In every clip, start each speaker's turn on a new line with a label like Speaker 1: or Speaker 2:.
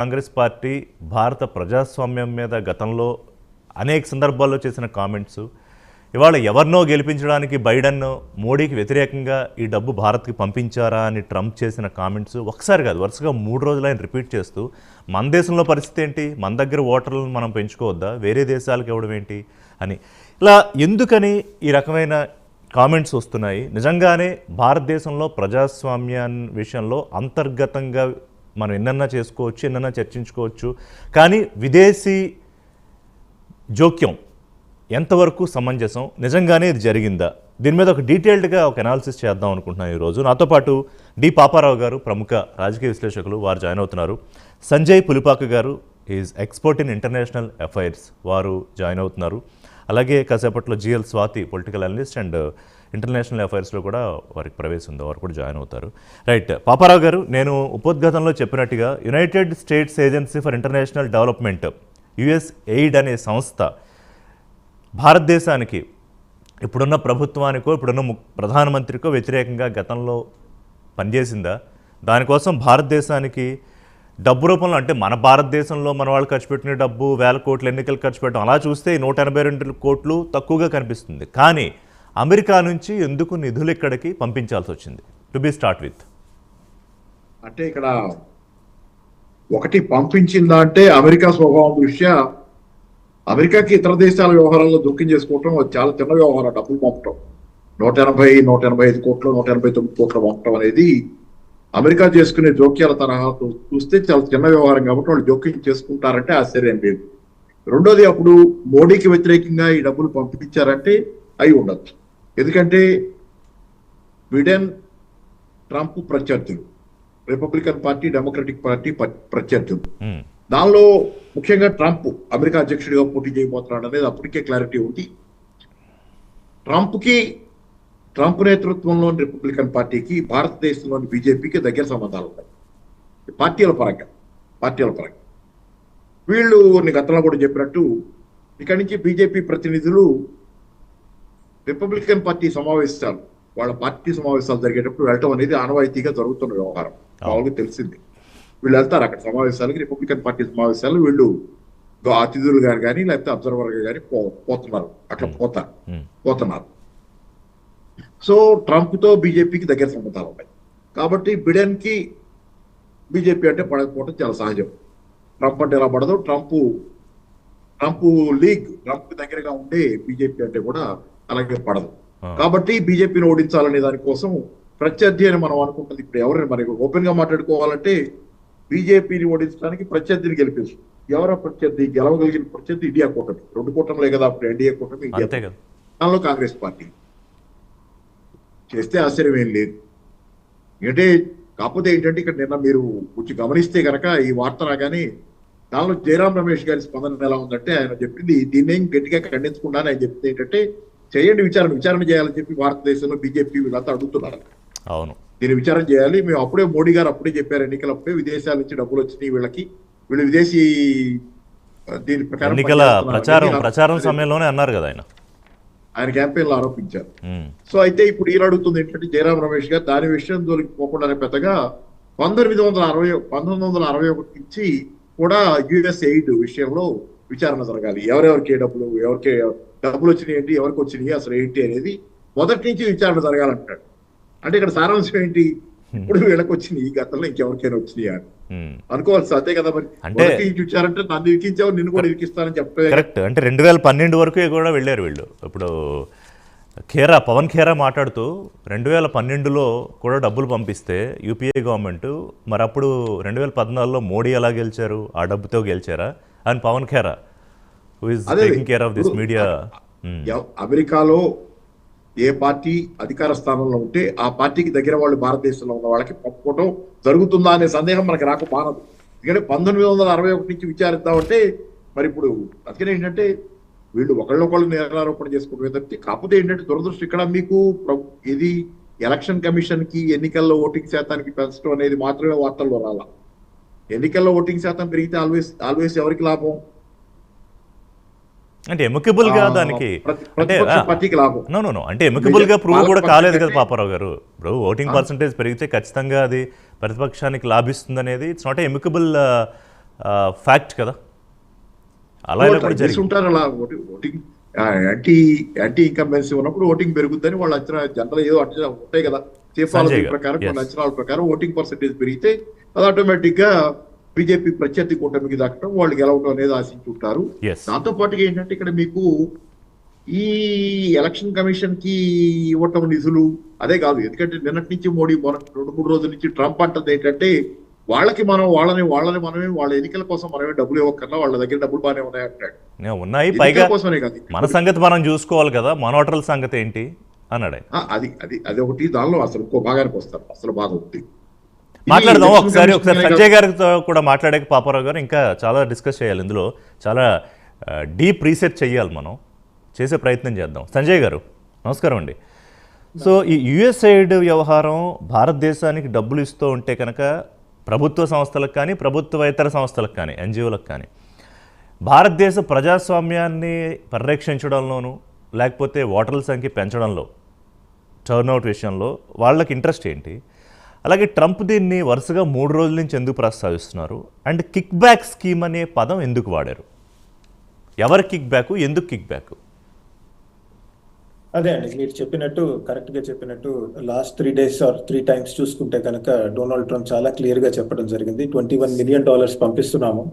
Speaker 1: Congress party భారత ప్రజాస్వామ్యం మీద గతంలో అనేక సందర్భాల్లో చేసిన కామెంట్స్, ఇవాళ ఎవరినో గెలిపించడానికి బైడెన్ మోడీకి వ్యతిరేకంగా ఈ డబ్బు భారత్కి పంపించారా అని ట్రంప్ చేసిన కామెంట్స్ ఒకసారి కాదు వరుసగా 3 రోజులు ఆయన రిపీట్ చేస్తూ మన దేశంలో పరిస్థితి ఏంటి, మన దగ్గర ఓటర్లను మనం పెంచుకోవద్దా, వేరే దేశాలకు ఇవ్వడం ఏంటి అని ఇలా ఎందుకని ఈ రకమైన కామెంట్స్ వస్తున్నాయి. నిజంగానే భారతదేశంలో ప్రజాస్వామ్యాన్ని విషయంలో అంతర్గతంగా మనం ఎన్నన్నా చేసుకోవచ్చు, ఎన్నన్నా చర్చించుకోవచ్చు, కానీ విదేశీ జోక్యం ఎంతవరకు సమంజసం, నిజంగానే ఇది జరిగిందా, దీని మీద ఒక డీటెయిల్డ్గా ఒక అనాలిసిస్ చేద్దాం అనుకుంటున్నాను ఈరోజు. నాతో పాటు డి పాపారావు గారు, ప్రముఖ రాజకీయ విశ్లేషకులు, వారు జాయిన్ అవుతున్నారు. Sanjay Pulipaka garu, is expert in international affairs, వారు జాయిన్ అవుతున్నారు. అలాగే కాసేపట్లో G L Swathi, political analyst and international అఫైర్స్లో కూడా వారికి ప్రవేశం ఉంది, వారు కూడా జాయిన్ అవుతారు. రైట్, పాపారావు గారు, నేను ఉపోద్ఘాతంలో చెప్పినట్టుగా United states agency for international development, USAID అనే సంస్థ భారతదేశానికి ఇప్పుడున్న ప్రభుత్వానికో ఇప్పుడున్న ప్రధానమంత్రికో వ్యతిరేకంగా గతంలో పనిచేసిందా? దానికోసం భారతదేశానికి డబ్బు రూపంలో, అంటే మన భారతదేశంలో మన వాళ్ళు ఖర్చు పెట్టిన డబ్బు 1000 కోట్లు ఎన్నికలు ఖర్చు పెట్టడం, అలా చూస్తే 182 కోట్లు తక్కువగా కనిపిస్తుంది. కానీ అమెరికా నుంచి ఎందుకు నిధులు ఇక్కడికి పంపించాల్సి వచ్చింది? టు బి స్టార్ట్ విత్,
Speaker 2: అంటే ఇక్కడ ఒకటి పంపించిందా అంటే అమెరికా స్వభావం దృష్ట్యా అమెరికాకి ఇతర దేశాల వ్యవహారాల్లో జోక్యం చేసుకోవటం చాలా చిన్న వ్యవహారం. డబ్బులు పంపటం 185 కోట్లు 189 కోట్లు పంపటం అనేది అమెరికా చేసుకునే జోక్యాల తరహా చూస్తే చాలా చిన్న వ్యవహారం కాబట్టి వాళ్ళు జోక్యం చేసుకుంటారంటే ఆశ్చర్యం లేదు. రెండోది, అప్పుడు మోడీకి వ్యతిరేకంగా ఈ డబ్బులు పంపించారంటే అయి ఉండొచ్చు. ఎందుకంటే బిడెన్ ట్రంప్ ప్రత్యర్థులు, రిపబ్లికన్ పార్టీ డెమోక్రటిక్ పార్టీ ప్రత్యర్థులు. దానిలో ముఖ్యంగా ట్రంప్ అమెరికా అధ్యక్షుడిగా పోటీ చేయబోతున్నాడు అనేది అప్పటికే క్లారిటీ ఉంది. ట్రంప్ నేతృత్వంలోని రిపబ్లికన్ పార్టీకి భారతదేశంలోని బీజేపీకి దగ్గర సంబంధాలు ఉన్నాయి పార్టీల పరంగా. వీళ్ళు గతంలో కూడా చెప్పినట్టు ఇక్కడి నుంచి బీజేపీ ప్రతినిధులు రిపబ్లికన్ పార్టీ సమావేశాలు, వాళ్ళ పార్టీ సమావేశాలు జరిగేటప్పుడు వెళ్ళటం అనేది ఆనవాయితీగా జరుగుతున్న వ్యవహారం. వాళ్ళకి తెలిసింది, వీళ్ళు వెళ్తారు అక్కడ సమావేశాలకి, రిపబ్లికన్ పార్టీ సమావేశాలు. వీళ్ళు అతిథులు గారు కానీ లేకపోతే అబ్జర్వర్ గా కానీ పోతున్నారు. సో ట్రంప్ తో బీజేపీకి దగ్గర సంబంధాలు ఉన్నాయి కాబట్టి బిడెన్ కి బీజేపీ అంటే పడకపోవడం చాలా సహజం. ట్రంప్ అంటే ఎలా పడదు, ట్రంప్ దగ్గరగా ఉండే బీజేపీ అంటే కూడా అలాగే పడదు. కాబట్టి బీజేపీని ఓడించాలనే దానికోసం ప్రత్యర్థి అని మనం అనుకుంటుంది. ఇప్పుడు ఎవరైనా మనకి ఓపెన్ గా మాట్లాడుకోవాలంటే బీజేపీని ఓడించడానికి ప్రత్యర్థిని గెలిపించు. ఎవరో ప్రత్యర్థి, గెలవగలిగిన ప్రత్యర్థి ఇండియా కూటమి, 2 కూటమిలే కదా అప్పుడు, ఎన్డీఏ కూటమి, దానిలో కాంగ్రెస్ పార్టీ చేస్తే ఆశ్చర్యం ఏం లేదు. కాకపోతే ఏంటంటే ఇక్కడ నిన్న మీరు కొంచెం గమనిస్తే కనుక ఈ వార్త రాగానే దానిలో జయరాం రమేష్ గారి స్పందన ఎలా ఉందంటే, ఆయన చెప్పింది దీన్నేం గట్టిగా ఖండించకుండా ఆయన చెప్పింది ఏంటంటే, చేయండి విచారణ చేయాలని చెప్పి భారతదేశంలో బీజేపీ వీళ్ళంతా అడుగుతున్నారు.
Speaker 1: అవును,
Speaker 2: దీన్ని విచారణ చేయాలి. మేము అప్పుడే మోడీ గారు అప్పుడే చెప్పారు, ఎన్నికలప్పుడే విదేశాల నుంచి డబ్బులు వచ్చినాయి వీళ్ళు విదేశీ దీని ప్రకారం
Speaker 1: ఎన్నికల ప్రచారం సమయంలోనే అన్నారు కదా
Speaker 2: ఆయన క్యాంపెయిన్ లో ఆరోపించారు. సో అయితే ఇప్పుడు ఈయన అడుగుతుంది ఏంటంటే జయరాం రమేష్ గారు దాని విషయం జోలికి పోకుండానే పెద్దగా 1961 నుంచి కూడా యుఎస్ఎయిడ్ విషయంలో విచారణ జరగాలి. ఎవరెవరికి డబ్బులు వచ్చినాయి ఏంటి, ఎవరికి వచ్చినాయి అసలు ఏంటి అనేది మొదటి నుంచి విచారణ జరగాలంటాడు. అంటే ఇక్కడ సారాంశం ఏంటి, ఇప్పుడు వీళ్ళకి వచ్చినాయి, గతంలో ఇంకెవరికైనా వచ్చినాయి అని అనుకోవాల్సి, అంతే కదా. మరి అంటే ఇచ్చారంటే నన్ను ఇరికించావు, నిన్ను కూడా ఇరికిస్తానని చెప్పే.
Speaker 1: కరెక్ట్, అంటే 2012 వరకు కూడా వెళ్ళారు వీళ్ళు. ఇప్పుడు పవన్ ఖేరా మాట్లాడుతూ 2012లో కూడా డబ్బులు పంపిస్తే యూపీఏ గవర్నమెంట్, మరి అప్పుడు 2014లో మోడీ ఎలా గెలిచారు, ఆ డబ్బుతో గెలిచారా అని Pawan Khera, who is taking care of this media.
Speaker 2: అమెరికాలో ఏ పార్టీ అధికార స్థానంలో ఉంటే ఆ పార్టీకి దగ్గర వాళ్ళు భారతదేశంలో ఉన్న వాళ్ళకి పంపుకోవడం జరుగుతుందా అనే సందేహం మనకి మానదు. ఎందుకంటే 1961 నుంచి విచారిద్దామంటే మరి ఇప్పుడు అందుకనే ఏంటంటే వీళ్ళు ఒకళ్ళొకళ్ళు నేరారోపణ చేసుకోవడం తప్పితే. కాకపోతే ఏంటంటే దురదృష్టం ఇక్కడ మీకు ఇది ఎలక్షన్ కమిషన్ కి ఎన్నికల్లో ఓటింగ్ శాతానికి పెంచడం అనేది మాత్రమే వార్తల్లో రాలా. ఎన్నికల్లో ఓటింగ్ శాతం పెరిగితే ఆల్వేస్ ఎవరికి లాభం?
Speaker 1: అంటే ఎమికబుల్ గా దానికి అంటే అంటే ఎమికబుల్ గా ప్రూవ్ కూడా కాలేదు కదా పాపారావు గారు. ఇప్పుడు ఓటింగ్ పర్సంటేజ్ పెరిగితే ఖచ్చితంగా అది ప్రతిపక్షానికి లాభిస్తుంది అనేది ఇట్స్ నాట్ ఎమికబుల్ ఫ్యాక్ట్ కదా. అలా అయినప్పుడు జరిగింది.
Speaker 2: ఉంటారు అలా ఓటింగ్ యాంటీ యాంటీ ఇన్కంబెన్సీ ఉన్నప్పుడు ఓటింగ్ పెరుగుద్దని వాళ్ళు అంచనా జనరల్ ఏదో అంచనా ఉంటాయి కదా, సేఫాలజీ ప్రకారం కొన్ని అంచనాల ప్రకారం ఓటింగ్ పర్సెంటేజ్ పెరిగితే అది ఆటోమేటిక్ గా బీజేపీ ప్రత్యర్థి కూటమికి దక్కడం, వాళ్ళు గెలవడం అనేది ఆశించుంటారు. దాంతో పాటుగా ఏంటంటే ఇక్కడ మీకు ఈ ఎలక్షన్ కమిషన్ కి ఇవ్వటం నిధులు అదే కాదు, ఎందుకంటే నిన్నటి నుంచి మోడీ 2-3 రోజుల నుంచి ట్రంప్ అంటది ఏంటంటే వాళ్ళకి వాళ్ళని మనమే వాళ్ళ ఎన్నికల కోసం మనమే డబ్బులు ఇవ్వకన్నా వాళ్ళ దగ్గర డబ్బులు బాగానే ఉన్నాయి అంటాడు.
Speaker 1: ఉన్నాయి, పైగా మన సంగతి మనం చూసుకోవాలి కదా, మన ఓటర్ల సంగతి ఏంటి అన్నాడు.
Speaker 2: అది ఒకటి, దానిలో అసలు ఇంకో భాగానికి వస్తారు, అసలు బాగా ఒకటి
Speaker 1: మాట్లాడదాం. ఒకసారి సంజయ్ గారితో కూడా మాట్లాడాక పాపారావు గారు ఇంకా చాలా డిస్కస్ చేయాలి, ఇందులో చాలా డీప్ రీసెర్చ్ చేయాలి, మనం చేసే ప్రయత్నం చేద్దాం. సంజయ్ గారు నమస్కారం అండి. సో ఈ యుఎస్ఐడ్ వ్యవహారం భారతదేశానికి డబ్బులు ఇస్తూ ఉంటే కనుక ప్రభుత్వ సంస్థలకు కానీ ప్రభుత్వేతర సంస్థలకు కానీ ఎన్జిఓలకు కానీ భారతదేశ ప్రజాస్వామ్యాన్ని పరిరక్షించడంలోనూ లేకపోతే ఓటర్ల సంఖ్య పెంచడంలో టర్న్అవుట్ విషయంలో వాళ్ళకి ఇంట్రెస్ట్ ఏంటి? అలాగే ట్రంప్ దీన్ని వరుసగా 3 రోజుల నుంచి ఎందుకు ప్రస్తావిస్తున్నారు? అండ్ కిక్ బ్యాక్ స్కీమ్ అనే పదం ఎందుకు వాడారు? ఎవరి కిక్ బ్యాక్, ఎందుకు కిక్ బ్యాక్?
Speaker 3: అదే అండి, మీరు చెప్పినట్టు కరెక్ట్గా చెప్పినట్టు లాస్ట్ 3 days ఆర్ 3 times చూసుకుంటే కనుక డొనాల్డ్ ట్రంప్ చాలా క్లియర్గా చెప్పడం జరిగింది. $21 million పంపిస్తున్నాము,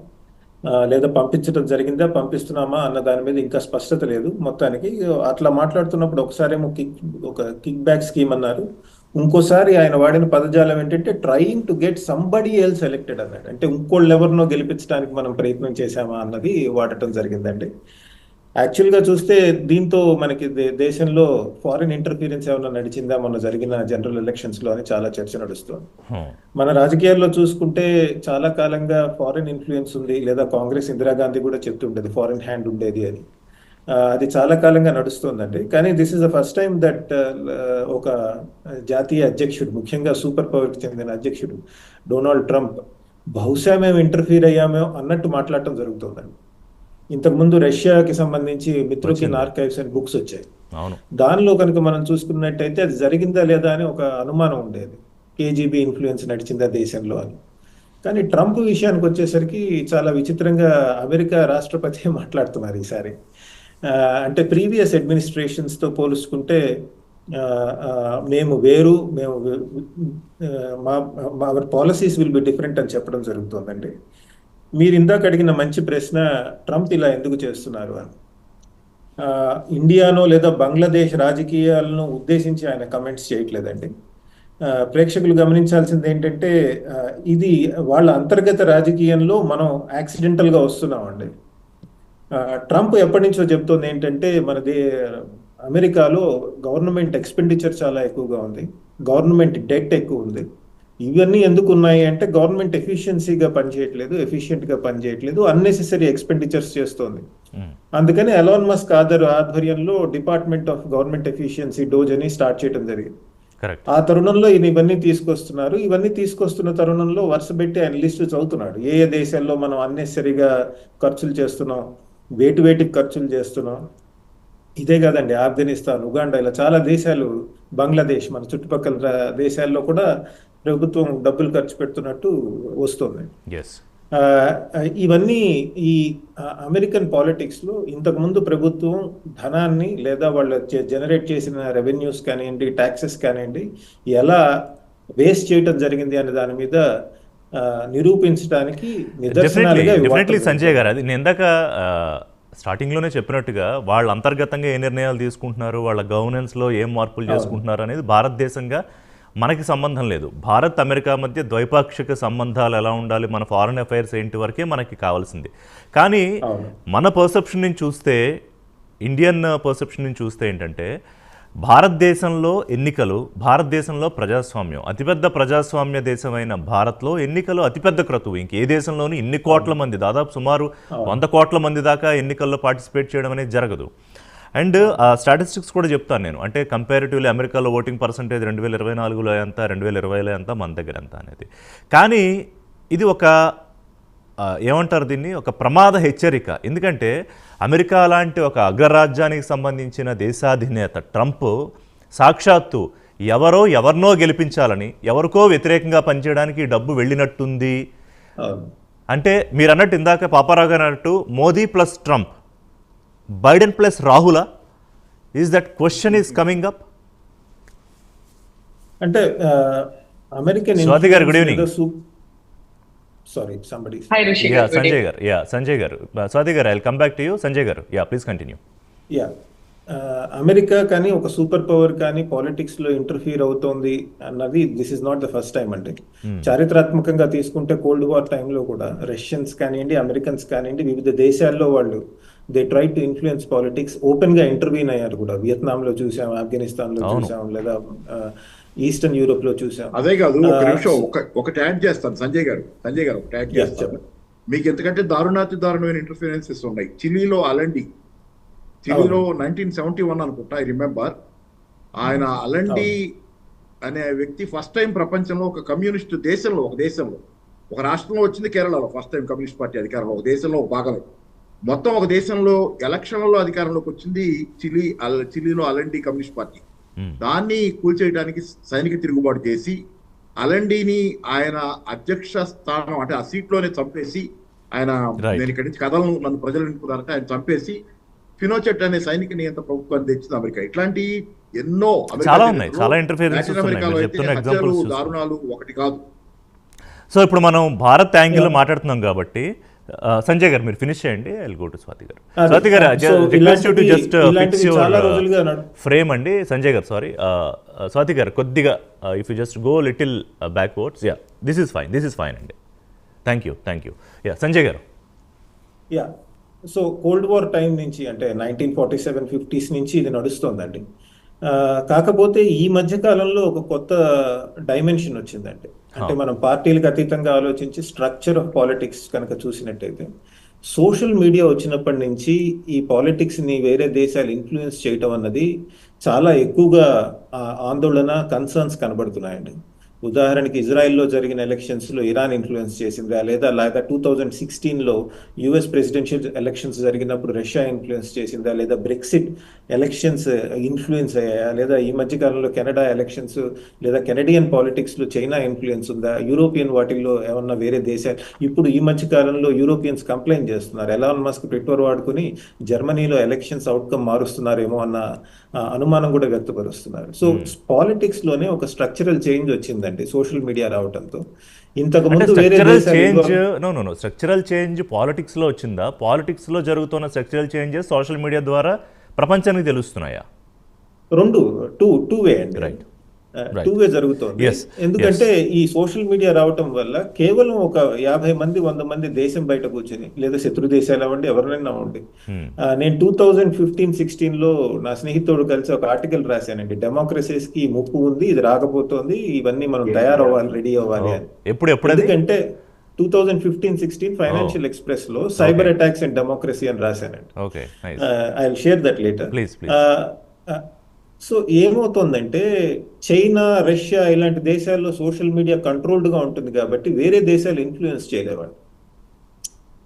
Speaker 3: లేదా పంపించడం జరిగిందా పంపిస్తున్నామా అన్న దాని మీద ఇంకా స్పష్టత లేదు. మొత్తానికి అట్లా మాట్లాడుతున్నప్పుడు ఒకసారేమో ఒక కిక్ బ్యాక్ స్కీమ్ అన్నారు, ఇంకోసారి ఆయన వాడిన పదజాలం ఏంటంటే trying to get somebody else elected అన్నాడు. అంటే ఇంకోళ్ళు ఎవరినో గెలిపించడానికి మనం ప్రయత్నం చేశామా అన్నది వాడటం జరిగిందండి. యాక్చువల్గా చూస్తే దీంతో మనకి దేశంలో ఫారిన్ ఇంటర్ఫీరెన్స్ ఏమైనా నడిచిందా మొన్న జరిగిన జనరల్ ఎలక్షన్స్లో అని చాలా చర్చ నడుస్తుంది. మన రాజకీయాల్లో చూసుకుంటే చాలా కాలంగా ఫారిన్ ఇన్ఫ్లుయెన్స్ ఉంది, లేదా కాంగ్రెస్ ఇందిరాగాంధీ కూడా చెప్తుండేది ఫారిన్ హ్యాండ్ ఉండేది అని. అది చాలా కాలంగా నడుస్తుందండి. కానీ this is the first time that ఒక జాతీయ అధ్యక్షుడు, ముఖ్యంగా సూపర్ పవర్కి చెందిన అధ్యక్షుడు డొనాల్డ్ ట్రంప్ బహుశా మేము ఇంటర్ఫీర్ అయ్యామో అన్నట్టు మాట్లాడటం జరుగుతుందండి. ఇంతకుముందు రష్యాకి సంబంధించి మిత్రుకిన్ ఆర్కైవ్స్ అండ్ బుక్స్ వచ్చాయి, దానిలో కనుక మనం చూసుకున్నట్టయితే అది జరిగిందా లేదా అని ఒక అనుమానం ఉండేది, కేజీబీ ఇన్ఫ్లుయెన్స్ నడిచిందా దేశంలో అని. కానీ ట్రంప్ విషయానికి వచ్చేసరికి చాలా విచిత్రంగా అమెరికా రాష్ట్రపతి మాట్లాడుతున్నారు ఈసారి. అంటే ప్రీవియస్ అడ్మినిస్ట్రేషన్స్తో పోల్చుకుంటే మేము వేరు, మేము hour policies will be different అని చెప్పడం జరుగుతుందండి. మీరు ఇందాక అడిగిన మంచి ప్రశ్న, ట్రంప్ ఇలా ఎందుకు చేస్తున్నారు అని. ఇండియానో లేదా బంగ్లాదేశ్ రాజకీయాలను ఉద్దేశించి ఆయన కమెంట్స్ చేయట్లేదండి. ప్రేక్షకులు గమనించాల్సింది ఏంటంటే ఇది వాళ్ళ అంతర్గత రాజకీయంలో మనం యాక్సిడెంటల్గా వస్తున్నామండి. ట్రంప్ ఎప్పటి నుంచో చెప్తోంది ఏంటంటే అమెరికాలో గవర్నమెంట్ ఎక్స్పెండిచర్ చాలా ఎక్కువగా ఉంది, గవర్నమెంట్ డెట్ ఎక్కువ ఉంది. ఇవన్నీ ఎందుకు ఉన్నాయి అంటే గవర్నమెంట్ ఎఫిషియన్సీగా పనిచేయట్లేదు, ఎఫిషియెంట్గా పనిచేయట్లేదు, అన్నెసెసరీ ఎక్స్పెండిచర్స్ చేస్తోంది. అందుకని ఎలాన్ మస్క్ ఆధ్వర్యంలో department of government efficiency DOGE అని స్టార్ట్ చేయడం జరిగింది. ఆ తరుణంలో ఇవన్నీ తీసుకొస్తున్నారు. ఇవన్నీ తీసుకొస్తున్న తరుణంలో వరుస పెట్టి ఆయన లిస్టు చదువుతున్నాడు, ఏ ఏ దేశాల్లో మనం అన్నెసరీగా ఖర్చులు చేస్తున్నాం, వేటికి ఖర్చులు చేస్తున్నాం. ఇదే కాదండి, ఆఫ్ఘనిస్తాన్, ఉగాండా, ఇలా చాలా దేశాలు, బంగ్లాదేశ్, మన చుట్టుపక్కల దేశాల్లో కూడా ప్రభుత్వం డబ్బులు ఖర్చు పెడుతున్నట్టు వస్తుంది. ఇవన్నీ ఈ అమెరికన్ పాలిటిక్స్లో ఇంతకుముందు ప్రభుత్వం ధనాన్ని లేదా వాళ్ళు జనరేట్ చేసిన రెవెన్యూస్ కానివ్వండి, ట్యాక్సెస్ కానివ్వండి, ఎలా వేస్ట్ చేయటం జరిగింది అనే దాని మీద నిరూపించడానికి
Speaker 1: డెఫినెట్లీ సంజయ్ గారు, అది నేను ఇందాక స్టార్టింగ్లోనే చెప్పినట్టుగా వాళ్ళు అంతర్గతంగా ఏ నిర్ణయాలు తీసుకుంటున్నారు, వాళ్ళ గవర్నెన్స్లో ఏం మార్పులు చేసుకుంటున్నారు అనేది భారతదేశంగా మనకి సంబంధం లేదు. భారత్ అమెరికా మధ్య ద్వైపాక్షిక సంబంధాలు ఎలా ఉండాలి, మన ఫారెన్ అఫైర్స్ ఏంటి వరకే మనకి కావాల్సింది. కానీ మన పర్సెప్షన్ నుంచి చూస్తే, ఇండియన్ పర్సెప్షన్ నుంచి చూస్తే ఏంటంటే భారతదేశంలో ఎన్నికలు, భారతదేశంలో ప్రజాస్వామ్యం, అతిపెద్ద ప్రజాస్వామ్య దేశమైన భారత్లో ఎన్నికలు అతిపెద్ద క్రతువు. ఇంకే దేశంలోనూ ఇన్ని కోట్ల మంది, దాదాపు సుమారు 100 కోట్ల మంది దాకా ఎన్నికల్లో పార్టిసిపేట్ చేయడం అనేది జరగదు. అండ్ స్టాటిస్టిక్స్ కూడా చెప్తాను నేను, అంటే కంపారిటివ్లీ అమెరికాలో ఓటింగ్ పర్సంటేజ్ 2024లో ఎంత, 2020లో ఎంత, మన దగ్గర ఎంత అనేది. కానీ ఇది ఒక ఏమంటారు దీన్ని, ఒక ప్రమాద హెచ్చరిక. ఎందుకంటే అమెరికా లాంటి ఒక అగ్రరాజ్యానికి సంబంధించిన దేశాధినేత ట్రంప్ సాక్షాత్తు ఎవరినో గెలిపించాలని, ఎవరికో వ్యతిరేకంగా పనిచేయడానికి డబ్బు వెళ్ళినట్టుంది అంటే మీరు అన్నట్టు ఇందాక పాపారావు గారు అన్నట్టు Modi plus Trump, Biden plus రాహులా? Is that question is coming up?
Speaker 3: అంటే American
Speaker 1: Swathi garu, good evening.
Speaker 3: Sorry somebody
Speaker 4: Hi, Rishi.
Speaker 1: Yeah
Speaker 4: Good
Speaker 1: Sanjay
Speaker 4: evening.
Speaker 1: Garu, Sanjay garu, Swathi garu, I will come back to you. Sanjay garu, please continue.
Speaker 3: Yeah America కానీ ఒక సూపర్ పవర్ కానీ పాలిటిక్స్ లో interfere అవుతోంది అన్నది this is not the first time అండి. చారిత్రాత్మకంగా తీసుకుంటే కోల్డ్ వార్ టైంలో కూడా రష్యన్స్ కానివ్వండి, అమెరికన్స్ కానివ్వండి, వివిధ దేశాల్లో వాళ్ళు they try to influence politics, open గా ఇంటర్వ్యూన్ అయ్యారు కూడా. వియత్నాం లో చూసాం, ఆఫ్ఘనిస్తాన్ లో చూసాం, లేదా ఈస్టర్న్ యూరోప్ లో చూసాం.
Speaker 2: అదే కాదు, ఒక నిమిషం ఒకటి యాడ్ చేస్తాను సంజయ్ గారు ఒకటి యాడ్ చేస్తాను. మీకు ఎందుకంటే దారుణమైన ఇంటర్ఫిరెన్సెస్ ఉన్నాయి. చిలీలో అలండి, చిలీలో 1971 అనుకుంటా, ఐ రిమెంబర్. ఆయన అలండి అనే వ్యక్తి ఫస్ట్ టైం ప్రపంచంలో ఒక కమ్యూనిస్ట్ దేశంలో ఒక రాష్ట్రంలో వచ్చింది, కేరళలో ఫస్ట్ టైం కమ్యూనిస్ట్ పార్టీ అధికారంలో, ఒక దేశంలో ఒక భాగం, మొత్తం ఒక దేశంలో ఎలక్షన్లలో అధికారంలోకి వచ్చింది చిలీలో అలండి కమ్యూనిస్ట్ పార్టీ. దాన్ని కూల్చేయడానికి సైనిక తిరుగుబాటు చేసి అలండిని ఆయన అధ్యక్ష స్థానం అంటే ఆ సీట్లోనే చంపేసి, ఆయన నేను ఇక్కడి నుంచి కథలను నన్ను ప్రజలు నింపుతారంటే ఆయన చంపేసి ఫినోచెట్ అనే సైనిక నియంత్రణ ప్రభుత్వాన్ని తెచ్చింది అమెరికా. ఇట్లాంటి ఎన్నో దారుణాలు ఒకటి కాదు.
Speaker 1: సో ఇప్పుడు మనం భారత్ యాంగిల్లో మాట్లాడుతున్నాం కాబట్టి సంజయ్ గారు మీరు ఫినిష్ చేయండి. I will go to Swathi garu. Swathi garu, request you to just fix your frame అండి. సంజయ్ గారు, సారీ, స్వాతి గారు కొద్దిగా if you just go little backwards. This is fine అండి. Thank you. Sanjay garu.
Speaker 3: So cold war time నుంచి అంటే 1947-50s నుంచి ఇది నడుస్తోందండి. కాకపోతే ఈ మధ్య కాలంలో ఒక కొత్త డైమెన్షన్ వచ్చిందండి. అంటే మనం పార్టీలకు అతీతంగా ఆలోచించి స్ట్రక్చర్ ఆఫ్ పాలిటిక్స్ కనుక చూసినట్టయితే, సోషల్ మీడియా వచ్చినప్పటి నుంచి ఈ పాలిటిక్స్ ని వేరే దేశాలు ఇన్ఫ్లుయెన్స్ చేయటం అన్నది చాలా ఎక్కువగా ఆందోళన, కన్సర్న్స్ కనబడుతున్నాయండి. ఉదాహరణకి ఇజ్రాయెల్లో జరిగిన ఎలక్షన్స్ లో ఇరాన్ ఇన్ఫ్లుయెన్స్ చేసిందా, లేదా 2016లో యుఎస్ ప్రెసిడెన్షియల్ ఎలక్షన్స్ జరిగినప్పుడు రష్యా ఇన్ఫ్లుయెన్స్ చేసిందా, లేదా బ్రెక్సిట్ ఎలక్షన్స్ ఇన్ఫ్లుయెన్స్ అయ్యాయా, లేదా ఈ మధ్య కాలంలో కెనడా ఎలక్షన్స్ లేదా కెనడియన్ పాలిటిక్స్ లో చైనా ఇన్ఫ్లుయెన్స్ ఉందా, యూరోపియన్ వాటిల్లో ఏమన్నా వేరే దేశాలు. ఇప్పుడు ఈ మధ్య కాలంలో యూరోపియన్స్ కంప్లైంట్ చేస్తున్నారు, ఎలాన్ మస్క్ ట్విట్టర్ వాడుకుని జర్మనీలో ఎలక్షన్స్ అవుట్కమ్ మారుస్తున్నారేమో అన్న అనుమానం కూడా వ్యక్తపరుస్తున్నారు. సో పాలిటిక్స్ లోనే ఒక స్ట్రక్చరల్ చేంజ్ వచ్చింది సోషల్ మీడియా రావడంతో. ఇంతకు ముందు
Speaker 1: స్ట్రక్చరల్ చేంజ్ పాలిటిక్స్ లో వచ్చిందా? పాలిటిక్స్ లో జరుగుతున్న స్ట్రక్చరల్ చేంజెస్ సోషల్ మీడియా ద్వారా ప్రపంచానికి తెలుస్తున్నాయా?
Speaker 3: రెండు టూ వే అండి. రైట్, టూ వే జరుగుతోంది. ఎందుకంటే ఈ సోషల్ మీడియా రావటం వల్ల కేవలం ఒక 50 మంది 100 మంది దేశం బయట కూర్చొని, లేదా శత్రు దేశాలు అవ్వండి, ఎవరినైనా అవ్వండి. నేను 2015-16లో నా స్నేహితుడు కలిసి ఒక ఆర్టికల్ రాశానండి. డెమోక్రసీస్ కి ముప్పు ఉంది, ఇది రాకపోతుంది, ఇవన్నీ మనం తయారవ్వాలి, రెడీ అవ్వాలి అని. ఎందుకంటే 2015-16 ఫైనాన్షియల్ ఎక్స్ప్రెస్ లో సైబర్ అటాక్స్ అండ్ డెమోక్రసీ అని రాశానండి. I will share that later. So ఏమవుతుందంటే, చైనా, రష్యా ఇలాంటి దేశాల్లో సోషల్ మీడియా కంట్రోల్డ్ గా ఉంటుంది కాబట్టి వేరే దేశాలు ఇన్ఫ్లుయెన్స్ చేయలేవాళ్ళు.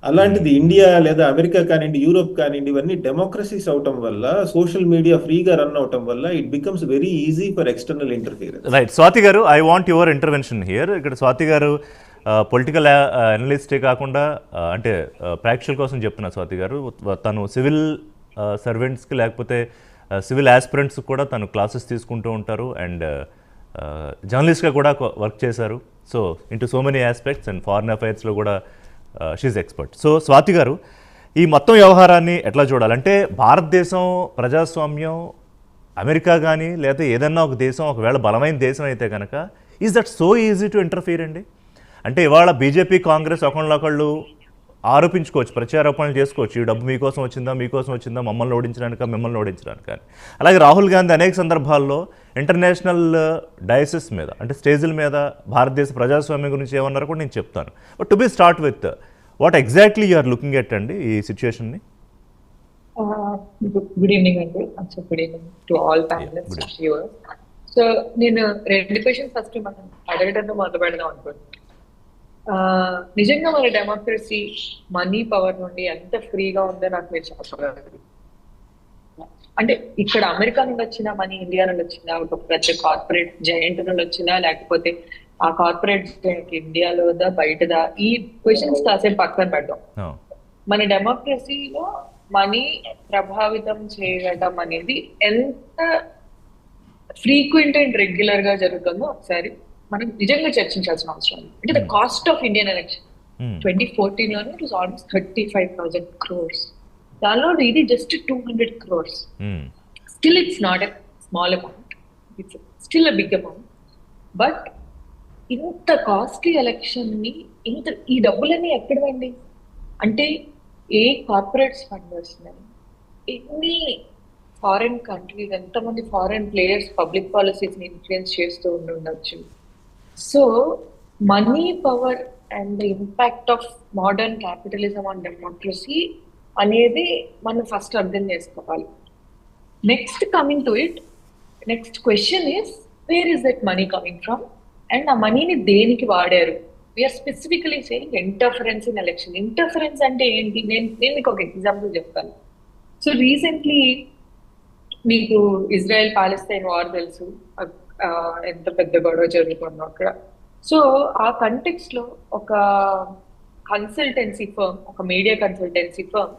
Speaker 3: అలాంటిది ఇండియా లేదా అమెరికా కానివ్వండి, యూరోప్ కానివ్వండి, ఇవన్నీ డెమోక్రసీస్ అవటం వల్ల, సోషల్ మీడియా ఫ్రీగా రన్ అవటం వల్ల it becomes very easy for external interference.
Speaker 1: Right. Swathi garu, I want your intervention here. ఇక్కడ స్వాతి గారు పొలిటికల్ అనలిస్టే కాకుండా అంటే ప్రేక్షకుల కోసం చెప్తున్నా. స్వాతి గారు తను సివిల్ సర్వెంట్స్కి లేకపోతే సివిల్ ఆస్పిరెంట్స్ కూడా తను క్లాసెస్ తీసుకుంటూ ఉంటారు, అండ్ జర్నలిస్ట్గా కూడా వర్క్ చేశారు. So into so many aspects, and foreign అఫైర్స్లో కూడా షీఈ్ ఎక్స్పర్ట్. సో స్వాతి గారు, ఈ మొత్తం వ్యవహారాన్ని ఎట్లా చూడాలంటే, భారతదేశం ప్రజాస్వామ్యం, అమెరికా కానీ లేదా ఏదన్నా ఒక దేశం ఒకవేళ బలమైన దేశం అయితే కనుక, is that so easy to interfere అండి? అంటే ఇవాళ బీజేపీ, కాంగ్రెస్ ఒకళ్ళొకళ్ళు ఆరోపించుకోవచ్చు, ప్రత్యారోపణలు చేసుకోవచ్చు, ఈ డబ్బు మీకోసం వచ్చిందా, మమ్మల్ని ఓడించడానిక, మిమ్మల్ని ఓడించడానికి కానీ. అలాగే రాహుల్ గాంధీ అనేక సందర్భాల్లో ఇంటర్నేషనల్ డయాసిస్ మీద, అంటే స్టేజ్ల మీద భారతదేశ ప్రజాస్వామ్యం గురించి ఏమన్నారో కూడా నేను చెప్తాను. But to be start with, what exactly you are looking at అండి ఈ సిచ్యుయేషన్ని?
Speaker 4: గుడ్ ఈవినింగ్ అండి. Good evening to all panelists, viewers. So నేను 2 క్వశ్చన్స్ ఫస్ట్ మనం అడగడంతో మొదలు పెడదాం అనుకుంటున్నాను. నిజంగా మన డెమోక్రసీ మనీ పవర్ నుండి ఎంత ఫ్రీగా ఉందో నాకు మీరు చెప్పగలరు. అంటే ఇక్కడ అమెరికా నుండి వచ్చిన మనీ, ఇండియా నుండి వచ్చినా, ఒక పెద్ద కార్పొరేట్ జైంట్ నుండి వచ్చినా, లేకపోతే ఆ కార్పొరేట్ ఇండియాలోదా బయటదా ఈ క్వశ్చన్స్ కాసేపు పక్కన పెడదాం. మన డెమోక్రసీలో మనీ ప్రభావితం చేయడం అనేది ఎంత ఫ్రీక్వెంట్ అండ్ రెగ్యులర్ గా జరుగుతుందో ఒకసారి మనం నిజంగా చర్చించాల్సిన అవసరం ఉంది. అంటే the cost of Indian election 2014 లోనే ఇట్ వాస్ ఆల్మోస్ట్ 35,000 crores. దానిలో ఇది just 200 crores. Still it's not a small amount, it's still a big amount. But ఇంత కాస్ట్లీ ఎలక్షన్ ని ఈ డబ్బులన్నీ ఎక్కడవండి అంటే ఏ కార్పొరేట్స్ ఫండ్ వస్తున్నాయి, ఎన్ని ఫారెన్ కంట్రీస్, ఎంతమంది ఫారెన్ ప్లేయర్స్ పబ్లిక్ పాలసీస్ ని ఇన్ఫ్లుయెన్స్ చేస్తూ ఉండొచ్చు. So money power and the impact of modern capitalism on democracy అనేది మనం ఫస్ట్ అర్థం చేసుకోవాలి. Next coming to it, next question is where is that money coming from and ఆ మనీని దేనికి వాడారు. We are specifically saying interference in election. Interference అంటే ఏంటి? నేను మీకు ఒక ఎగ్జాంపుల్ చెప్తాను. సో రీసెంట్లీ మీకు ఇజ్రాయెల్ పాలస్తీన్ వార్ తెలుసు, ఎంత పెద్ద గొడవ జరుగుతుందో అక్కడ. సో ఆ కంటెక్స్ట్ లో ఒక కన్సల్టెన్సీ ఫర్మ్, ఒక మీడియా కన్సల్టెన్సీ ఫర్మ్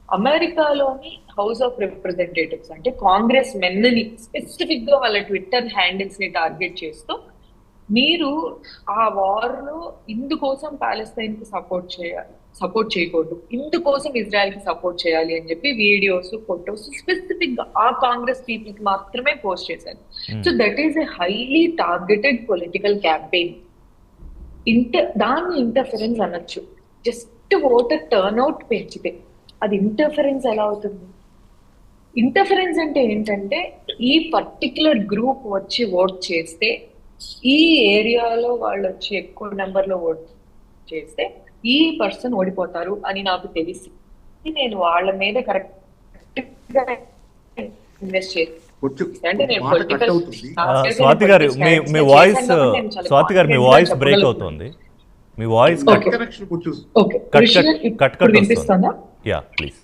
Speaker 4: అమెరికాలోని హౌస్ ఆఫ్ రిప్రజెంటేటివ్స్ అంటే కాంగ్రెస్ మెన్ని స్పెసిఫిక్ గా వాళ్ళ ట్విట్టర్ హ్యాండిల్స్ ని టార్గెట్ చేస్తూ మీరు ఆ వార్ లో ఇందుకోసం పాలస్తీన్ కి సపోర్ట్ చేయకూడదు, ఇందుకోసం ఇజ్రాయెల్ కి సపోర్ట్ చేయాలి అని చెప్పి వీడియోస్, ఫొటోస్ స్పెసిఫిక్ గా ఆ కాంగ్రెస్ పీపుల్ కి మాత్రమే పోస్ట్ చేశారు. So that is a highly targeted political campaign. దాన్ని ఇంటర్ఫరెన్స్ అనొచ్చు. జస్ట్ ఓటర్ టర్న్అవుట్ పెంచితే అది ఇంటర్ఫరెన్స్ ఎలా అవుతుంది? ఇంటర్ఫరెన్స్ అంటే ఏంటంటే ఈ పర్టికులర్ గ్రూప్ వచ్చి ఓట్ చేస్తే, ఈ ఏరియాలో వాళ్ళు వచ్చి ఎక్కువ నెంబర్ లో ఓట్ చేస్తే ఈ పర్సన్ ఓడిపోతారు అని నాకు తెలిసి నేను వాళ్ళ మీద కరెక్ట్ గా ఇన్వెస్ట్ చేస్తాను. అంటే నేను పొలిటికల్
Speaker 1: స్వాతి గారు మీ వాయిస్ బ్రేక్ అవుతుంది. మీ వాయిస్
Speaker 4: వినిపిస్తుందా?
Speaker 1: Yeah please.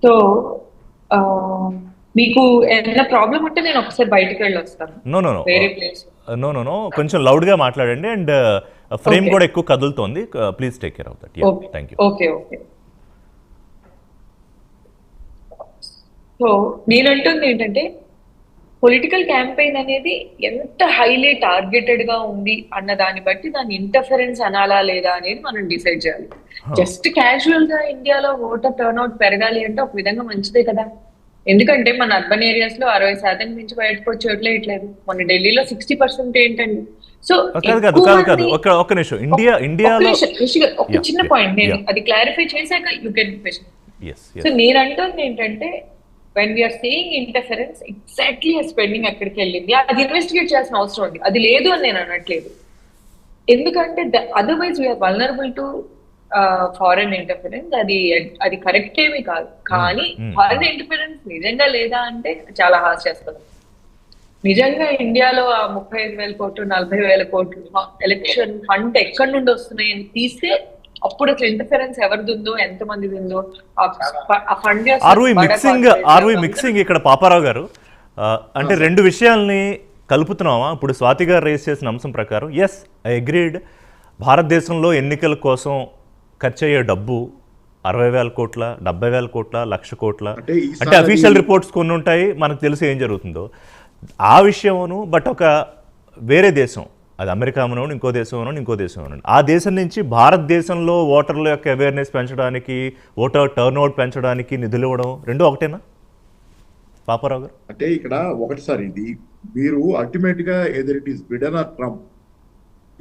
Speaker 4: సో మీకు ఏదైనా ప్రాబ్లం ఉంటే నేను ఒకసారి బయటకు వెళ్ళి వస్తాను. వేరే ప్లేస్
Speaker 1: నో కొంచెం లౌడ్ గా మాట్లాడండి అండ్ ఫ్రేమ్ కూడా ఎక్కువ కదులుతోంది. Please take care of that. Thank you.
Speaker 4: Okay. So నేను అంటుంది ఏంటంటే పొలిటికల్ క్యాంపెయిన్ అనేది ఎంత హైలీ టార్గెటెడ్ గా ఉంది అన్న దాన్ని బట్టి దాన్ని ఇంటర్ఫరెన్స్ అనాలా లేదా అనేది మనం డిసైడ్ చేయాలి. జస్ట్ క్యాజువల్ గా ఇండియాలో ఓటర్ టర్న్అవుట్ పెరగాలి అంటే ఒక విధంగా మంచిదే కదా. ఎందుకంటే మన అర్బన్ ఏరియాస్ లో 60% నుంచి బయటకు వచ్చేట్లేదు. మన ఢిల్లీలో 60% ఏంటండి. సో
Speaker 1: ఒక నిమిషం, ఇండియాలో
Speaker 4: ఒక చిన్న పాయింట్ నేను అది క్లారిఫై చేశాక యూ కెన్ క్వశ్చన్. సో నేను అంటుంది ఏంటంటే when we are saying interference exactly ఆ స్పెండింగ్ ఎక్కడికి వెళ్ళింది అది ఇన్వెస్టిగేట్ చేయాల్సిన అవసరం ఉంది. అది లేదు అని నేను అనట్లేదు. ఎందుకంటే otherwise we are vulnerable to foreign interference. అది కరెక్ట్ ఏమీ కాదు. కానీ ఫారెన్ ఇంటర్ఫరెన్స్ నిజంగా లేదా అంటే చాలా హాస్యాస్పదం. నిజంగా ఇండియాలో ఆ 35,000 కోట్లు 40,000 కోట్లు ఎలక్షన్ ఫండ్ ఎక్కడి నుండి వస్తున్నాయి అని తీస్తే అప్పుడు అసలు ఇంటర్ఫరెన్స్ ఎవరిది ఉందో, ఎంత మందిది ఉందో ఆ ఫండ్.
Speaker 1: మిక్సింగ్ ఇక్కడ పాపారావు గారు అంటే రెండు విషయాల్ని కలుపుతున్నామా? ఇప్పుడు స్వాతి గారు రేస్ చేసిన అంశం ప్రకారం ఎస్ ఐ అగ్రీడ్, భారతదేశంలో ఎన్నికల కోసం ఖర్చు అయ్యే డబ్బు 60,000 కోట్ల, 70,000 కోట్ల, 1,00,000 కోట్ల అంటే అఫీషియల్ రిపోర్ట్స్ కొన్ని ఉంటాయి, మనకు తెలిసి ఏం జరుగుతుందో ఆ విషయమును. బట్ ఒక వేరే దేశం, అది అమెరికా అవనండి, ఇంకో దేశం అవనండి, ఆ దేశం నుంచి భారతదేశంలో ఓటర్ల యొక్క అవేర్నెస్ పెంచడానికి, ఓటర్ టర్న్అవుట్ పెంచడానికి నిధులు ఇవ్వడం రెండు ఒకటేనా పాపారావు గారు?
Speaker 2: అంటే ఇక్కడ ఒకటిసారి ఇది మీరు అల్టిమేట్ గా either it is Biden or Trump,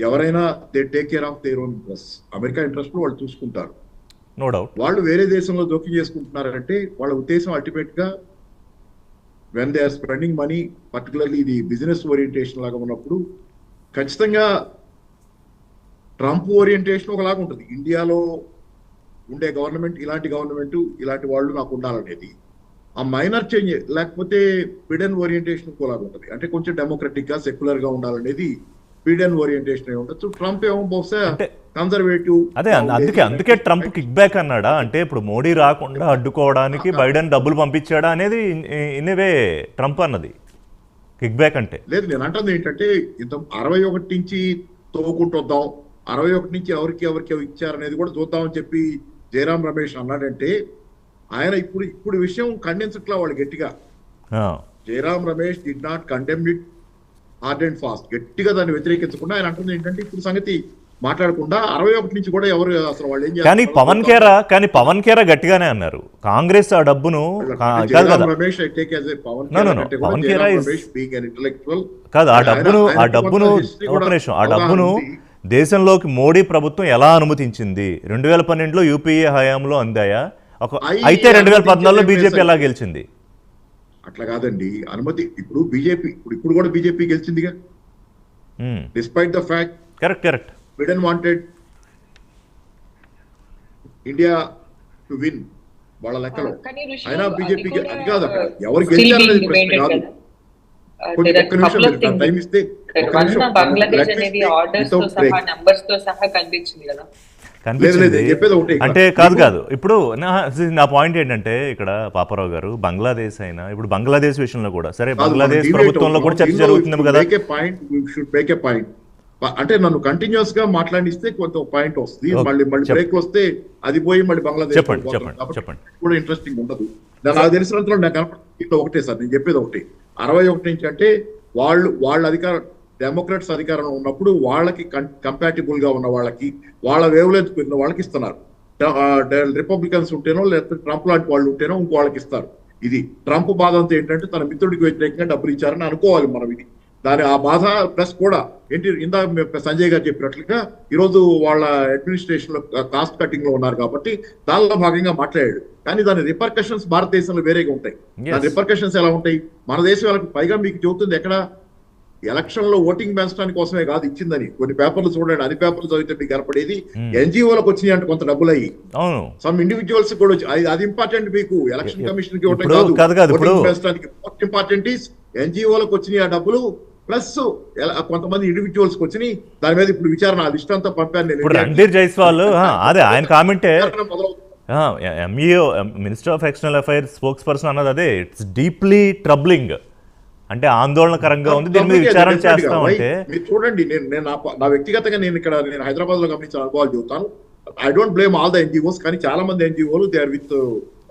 Speaker 2: ఎవరైనా they take care of their own interest. America interest వాళ్ళు చూసుకుంటారు,
Speaker 1: నో డౌట్.
Speaker 2: వాళ్ళు వేరే దేశంలో జోక్యం చేసుకుంటున్నారంటే వాళ్ళ ఉద్దేశం అల్టిమేట్ గా when they are spending money, particularly ఇది బిజినెస్ ఓరియంటేషన్ లాగా ఉన్నప్పుడు ఖచ్చితంగా ట్రంప్ ఓరియంటేషన్ ఒకలాగా ఉంటుంది. ఇండియాలో ఉండే గవర్నమెంట్ ఇలాంటి గవర్నమెంట్, ఇలాంటి వాళ్ళు నాకు ఉండాలనేది ఆ మైనర్ చేంజ్. లేకపోతే బిడెన్ ఓరియంటేషన్ ఒకలాగా ఉంటుంది, అంటే కొంచెం డెమోక్రటిక్ గా సెక్యులర్ గా ఉండాలనేది బిడెన్ ఓరియంటేషన్ అయి ఉండొచ్చు. ట్రంప్ ఏమో బహుశా కన్జర్వేటివ్.
Speaker 1: అదే అందుకే ట్రంప్ కిక్ బ్యాక్ అన్నాడా? అంటే ఇప్పుడు మోడీ రాకుండా అడ్డుకోవడానికి బైడెన్ డబ్బులు పంపించాడా అనేది ఇన్వే ట్రంప్ అన్నది కిక్ బ్యాక్ అంటే.
Speaker 2: లేదు, నేను అంటుంది ఏంటంటే ఇంత 61 నుంచి తోకుంటూ వద్దాం, 61 నుంచి ఎవరికి ఇచ్చారనేది కూడా చూద్దామని చెప్పి జయరాం రమేష్ అన్నాడంటే ఆయన ఇప్పుడు విషయం ఖండించట్లా వాళ్ళు గట్టిగా. Jayaram Ramesh did not condemn it hard and fast, గట్టిగా దాన్ని వ్యతిరేకించకుండా ఆయన అంటుంది ఏంటంటే ఇప్పుడు సంగతి మాట్లాడకుండా 61 నుంచి కూడా ఎవరు అసలు వాళ్ళు ఏం
Speaker 1: కానీ పవన్ ఖేరా గట్టిగానే అన్నారు కాంగ్రెస్ ఆ డబ్బును కాదు ఆ డబ్బును దేశంలోకి మోడీ ప్రభుత్వం ఎలా అనుమతించింది? 2012లో యూపీఏ హయాంలో అందాయా? అయితే 2014లో బీజేపీ ఎలా గెలిచింది?
Speaker 2: అట్లా కాదండి అనుమతి. ఇప్పుడు బీజేపీ ఇప్పుడు కూడా బీజేపీ గెలిచిందిగా, despite the fact.
Speaker 1: Correct.
Speaker 2: Biden wanted India to win వాళ్ళ లెక్కలో. అయినా బీజేపీకి అది కాదు, అక్కడ ఎవరు గెలిచారనేది ప్రశ్న కాదు. ఒక్క నిమిషం టైం ఇస్తే
Speaker 4: బంగ్లాదేశ్ అనేది ఆర్డర్స్ తో సహా నంబర్స్ తో సహా కనిపించింది కదా.
Speaker 1: అంటే కాదు ఇప్పుడు నా పాయింట్ ఏంటంటే ఇక్కడ పాపారావు గారు బంగ్లాదేశ్ అయినా ఇప్పుడు బంగ్లాదేశ్ విషయంలో కూడా సరే బంగ్లాదేశ్ ప్రభుత్వంలో కూడా చర్చ జరుగుతుంది కదా.
Speaker 2: అంటే నన్ను కంటిన్యూస్ గా మాట్లాడిస్తే కొంత పాయింట్ వస్తుంది, మళ్ళీ బ్రేక్ వస్తే అది పోయి మళ్ళీ బంగ్లాదేశ్ కూడా ఇంట్రెస్టింగ్ ఉండదు. నాకు తెలిసినంతలో నాకు కనపడుతుంది ఒకటే సార్, నేను చెప్పేది ఒకటి. 61 నుంచి అంటే వాళ్ళ అధికారం డెమోక్రాట్స్ అధికారంలో ఉన్నప్పుడు వాళ్ళకి కంపాటిబుల్ గా ఉన్న వాళ్ళకి వాళ్ళ వేవ్ లెంత్ ఉన్న వాళ్ళకి ఇస్తున్నారు. రిపబ్లికన్స్ ఉంటేనో లేకపోతే ట్రంప్ లాంటి వాళ్ళు ఉంటేనో ఇంకో వాళ్ళకి ఇస్తారు. ఇది ట్రంప్ బాధ అంతా ఏంటంటే తన మిత్రుడికి వ్యతిరేకంగా డబ్బులు ఇచ్చారని అనుకోవాలి మనం. ఇది దాని ఆ బాధ ప్లస్ కూడా ఏంటి ఇందాక సంజయ్ గారు చెప్పినట్లుగా ఈరోజు వాళ్ళ అడ్మినిస్ట్రేషన్ లో కాస్ట్ కటింగ్ లో ఉన్నారు కాబట్టి దానిలో భాగంగా మాట్లాడాడు. కానీ దాని రిపర్కషన్స్ భారతదేశంలో వేరేగా ఉంటాయి. దాని రిపర్కషన్స్ ఎలా ఉంటాయి? మన దేశం వాళ్ళకి పైగా మీకు చెబుతుంది ఎక్కడ ఎలక్షన్ లో ఓటింగ్ పెంచడానికి కోసమే కాదు ఇచ్చిందని. కొన్ని పేపర్లు చూడండి, అన్ని పేపర్లు చదివితే మీకు కనపడేది ఎన్జిఓలకు వచ్చినాయి అంటే కొంత డబ్బులు అయ్యి సమ్ ఇండివిజువల్స్ కూడా వచ్చి అది ఇంపార్టెంట్ మీకు ఎలక్షన్ కమిషన్ కి ఇవ్వటం కాదు. పెంచడానికి మోస్ట్ ఇంపార్టెంట్ ఈస్ ఎన్జిఓలకు వచ్చినాయి ఆ డబ్బులు ప్లస్ కొంతమంది ఇండివిజువల్స్ కి వచ్చినాయి. దాని మీద ఇప్పుడు విచారణ లిస్ట్ అంతా పంపాను నేను.
Speaker 1: రణ్ధీర్ జైస్వాల్ అదే ఆయన కామెంటే MEA minister of external affairs spokesperson అన్నది అదే, ఇట్స్ డీప్లీ ట్రబ్లింగ్ అంటే ఆందోళనకరంగా ఉంది, దీని మీద విచారణ చేస్తామంటే.
Speaker 2: మీరు చూడండి, నేను నా వ్యక్తిగతంగా నేను హైదరాబాద్ లో గమనించిన అనుభవాలు చెబుతాను. I don't blame all the NGOs, కానీ చాలా మంది ఎన్జిఓలు they are with